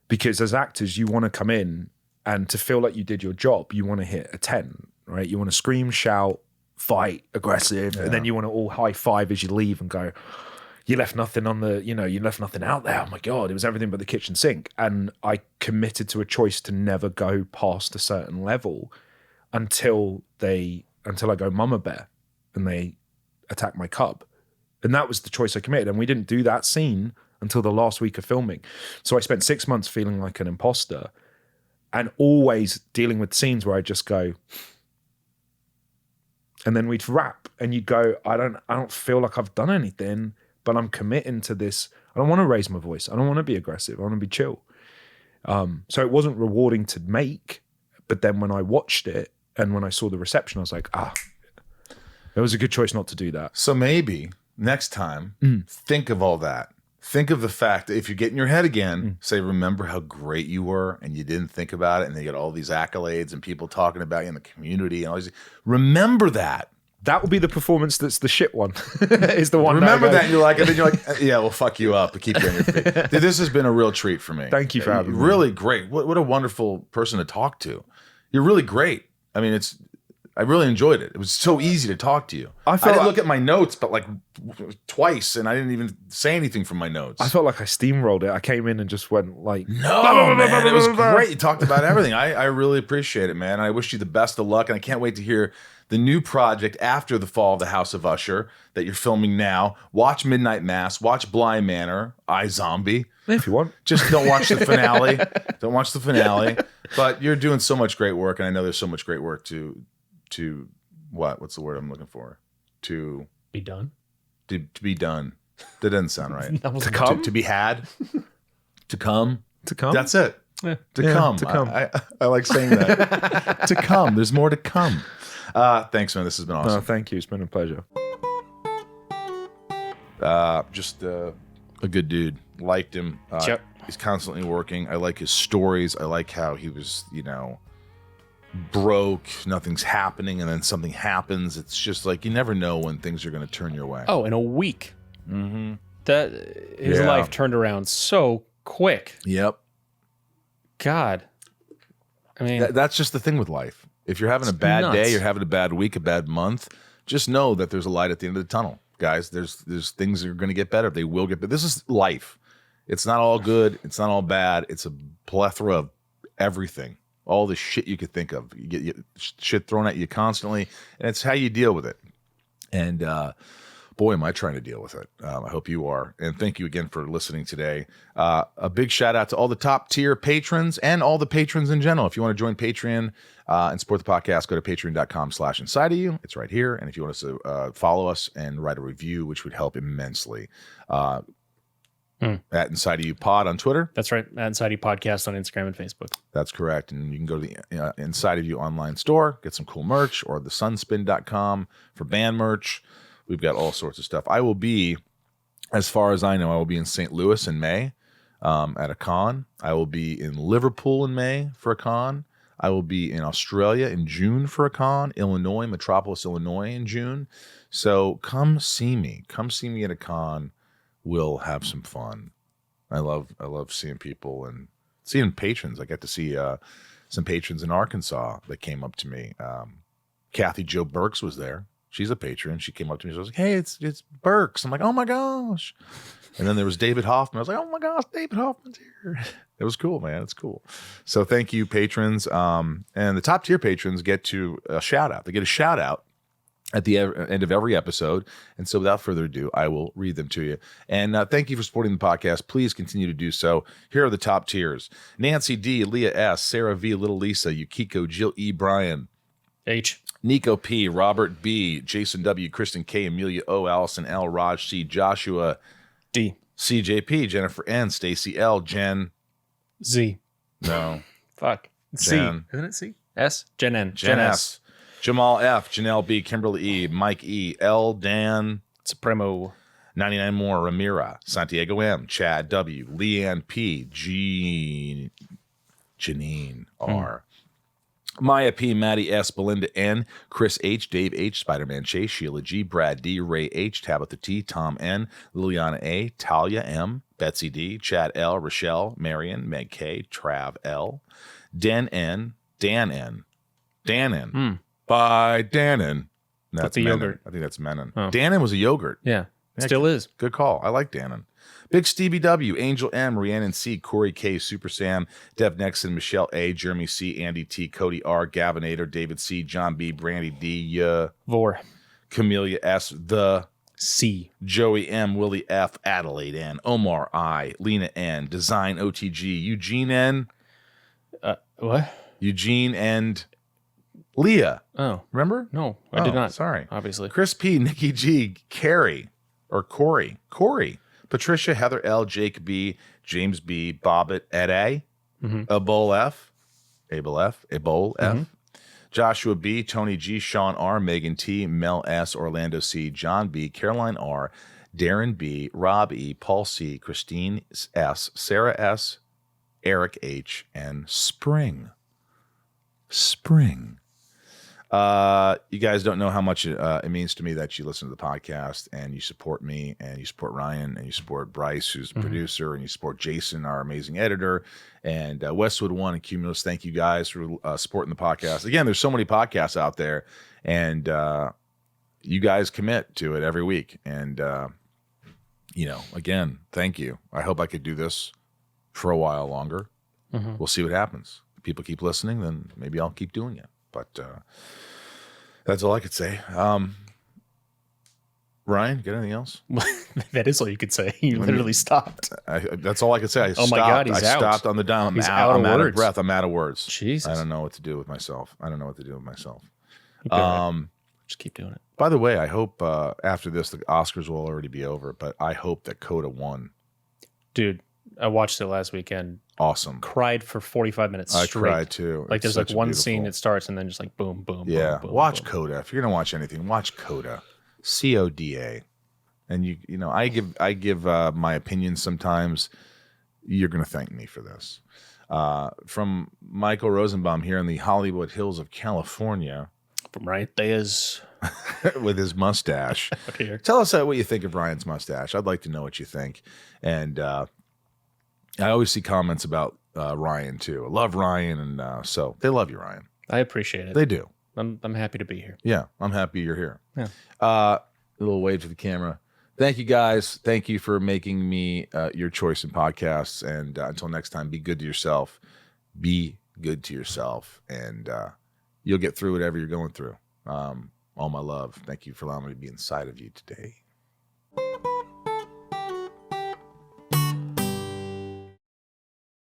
because as actors, you want to come in and to feel like you did your job, you want to hit a 10, right? You want to scream, shout, fight, aggressive, and then you want to all high five as you leave and go, you left nothing you left nothing out there. Oh my God, it was everything but the kitchen sink. And I committed to a choice to never go past a certain level until I go mama bear and they attack my cub. And that was the choice I committed. And we didn't do that scene until the last week of filming. So I spent 6 months feeling like an imposter and always dealing with scenes where I just go, and then we'd wrap and you'd go, I don't feel like I've done anything, but I'm committing to this. I don't want to raise my voice. I don't want to be aggressive. I want to be chill. So it wasn't rewarding to make, but then when I watched it and when I saw the reception, I was like, it was a good choice not to do that. So maybe next time, think of all that. Think of the fact that if you get in your head again, say, remember how great you were and you didn't think about it, and they get all these accolades and people talking about you in the community and all these. Remember that. That will be the performance that's the shit one. Is the one. Remember that, and you're like, and then you're like, yeah, we'll fuck you up, but keep you on your feet. Dude, this has been a real treat for me. Thank you for having me. Really great. What a wonderful person to talk to. You're really great. I mean, I really enjoyed it. It was so easy to talk to you. I didn't look at my notes, but like twice, and I didn't even say anything from my notes. I felt like I steamrolled it. I came in and just went like, no, man, it was great. You talked about everything. I really appreciate it, man. I wish you the best of luck, and I can't wait to hear the new project after the fall of the House of Usher that you're filming now. Watch Midnight Mass. Watch Bly Manor. iZombie. If you want. Just don't watch the finale. Don't watch the finale. But you're doing so much great work, and I know there's so much great work to what's the word I'm looking for? To be done. To be done. That doesn't sound right. To come? To be had. To come. To come? That's it. Yeah. To come. To come. I like saying that. To come. There's more to come. Thanks, man. This has been awesome. No, thank you. It's been a pleasure. Just a good dude. Liked him. Yep. He's constantly working. I like his stories. I like how he was, broke, nothing's happening, and then something happens. It's just like you never know when things are going to turn your way. Oh, in a week. That his life turned around so quick. Yep. God. I mean, that's just the thing with life. If you're having a bad day, you're having a bad week, a bad month, just know that there's a light at the end of the tunnel. Guys, there's things that are going to get better. They will get better. This is life. It's not all good. It's not all bad. It's a plethora of everything. All the shit you could think of. You get shit thrown at you constantly, and it's how you deal with it. And boy, am I trying to deal with it. I hope you are. And thank you again for listening today. A big shout out to all the top tier patrons and all the patrons in general. If you want to join Patreon and support the podcast, go to patreon.com/inside of you. It's right here. And if you want us to follow us and write a review, which would help immensely. at Inside of You Pod on Twitter. That's right. At Inside You Podcast on Instagram and Facebook. That's correct. And you can go to the Inside of You online store, get some cool merch, or the sunspin.com for band merch. We've got all sorts of stuff. I will be, as far as I know, I will be in St. Louis in May at a con. I will be in Liverpool in May for a con. I will be in Australia in June for a con, Illinois, Metropolis, Illinois in June. So come see me. Come see me at a con. We'll have some fun. I love seeing people and seeing patrons. I got to see some patrons in Arkansas that came up to me. Kathy Jo Burks was there. She's a patron. She came up to me. She was like, "Hey, it's Burks." I'm like, "Oh my gosh." And then there was David Hoffman. I was like, "Oh my gosh, David Hoffman's here." It was cool, man. It's cool. So thank you, patrons. And the top tier patrons get to a shout out. They get a shout out at the end of every episode. And so without further ado, I will read them to you. And thank you for supporting the podcast. Please continue to do so. Here are the top tiers: Nancy D, Leah S, Sarah V, Little Lisa, Yukiko, Jill E, Brian H, Nico P, Robert B, Jason W, Kristen K, Amelia O, Allison L, Raj C, Joshua D, CJP, Jennifer N, Stacy L, Jen Z. No. Fuck. C. Jen. Isn't it C? S? Jen N. Jen S. Jamal F, Janelle B, Kimberly E, Mike E, L, Dan Supremo. 99 more, Ramira, Santiago M, Chad W, Leanne P, Janine R, Maya P, Maddie S, Belinda N, Chris H, Dave H, Spider-Man Chase, Sheila G, Brad D, Ray H, Tabitha T, Tom N, Liliana A, Talia M, Betsy D, Chad L, Rochelle, Marion, Meg K, Trav L, Dan N, Dan N, by Dannon. That's the Menon. yogurt. I think that's Menon. Oh. Dannon was a yogurt. Yeah. Yeah, Still is. Good call. I like Dannon. Big Stevie W, Angel M, Rhiannon C, Corey K, Super Sam, Dev Nexon, Michelle A, Jeremy C, Andy T, Cody R, Gavinator, David C, John B, Brandy D, Vor. Camellia S, The C. Joey M, Willie F, Adelaide N, Omar I, Lena N, Design OTG, Eugene N, What? Eugene and Leah. Oh. Remember? No, I did not. Sorry. Obviously. Chris P, Nikki G, Carrie, or Corey, Patricia, Heather L, Jake B, James B, Bobbit, Ed A, Abol F, Joshua B, Tony G, Sean R, Megan T, Mel S, Orlando C, John B, Caroline R, Darren B, Rob E, Paul C, Christine S, Sarah S, Eric H, and Spring. You guys don't know how much it means to me that you listen to the podcast and you support me and you support Ryan and you support Bryce, who's the producer, and you support Jason, our amazing editor, and Westwood One and Cumulus. Thank you guys for supporting the podcast. Again, there's so many podcasts out there, and you guys commit to it every week. And again, thank you. I hope I could do this for a while longer. We'll see what happens. If people keep listening, then maybe I'll keep doing it. But that's all I could say. Ryan, got anything else? That is all you could say. You literally stopped. That's all I could say. I my God, he's out. stopped on the dime. He's I'm out of words. breath. I'm out of words. Jesus. I don't know what to do with myself. Just keep doing it. By the way, I hope after this, the Oscars will already be over, but I hope that Coda won. Dude, I watched it last weekend. Awesome. Cried for 45 minutes I straight. cried too. Like It's there's like such a one beautiful- scene it starts and then just like boom, boom, Yeah, boom, boom, watch boom. Coda. If you're gonna watch anything, watch Coda, CODA. And I give my opinion sometimes. You're gonna thank me for this. From Michael Rosenbaum here in the Hollywood Hills of California, From right there's with his mustache. here. Tell us what you think of Ryan's mustache. I'd like to know what you think. And I always see comments about Ryan too. I love Ryan, and so they love you, Ryan. I appreciate it. They do. I'm happy to be here. Yeah, I'm happy you're here. Yeah. A little wave to the camera. Thank you, guys. Thank you for making me your choice in podcasts. And until next time, be good to yourself. Be good to yourself, and you'll get through whatever you're going through. All my love. Thank you for allowing me to be inside of you today.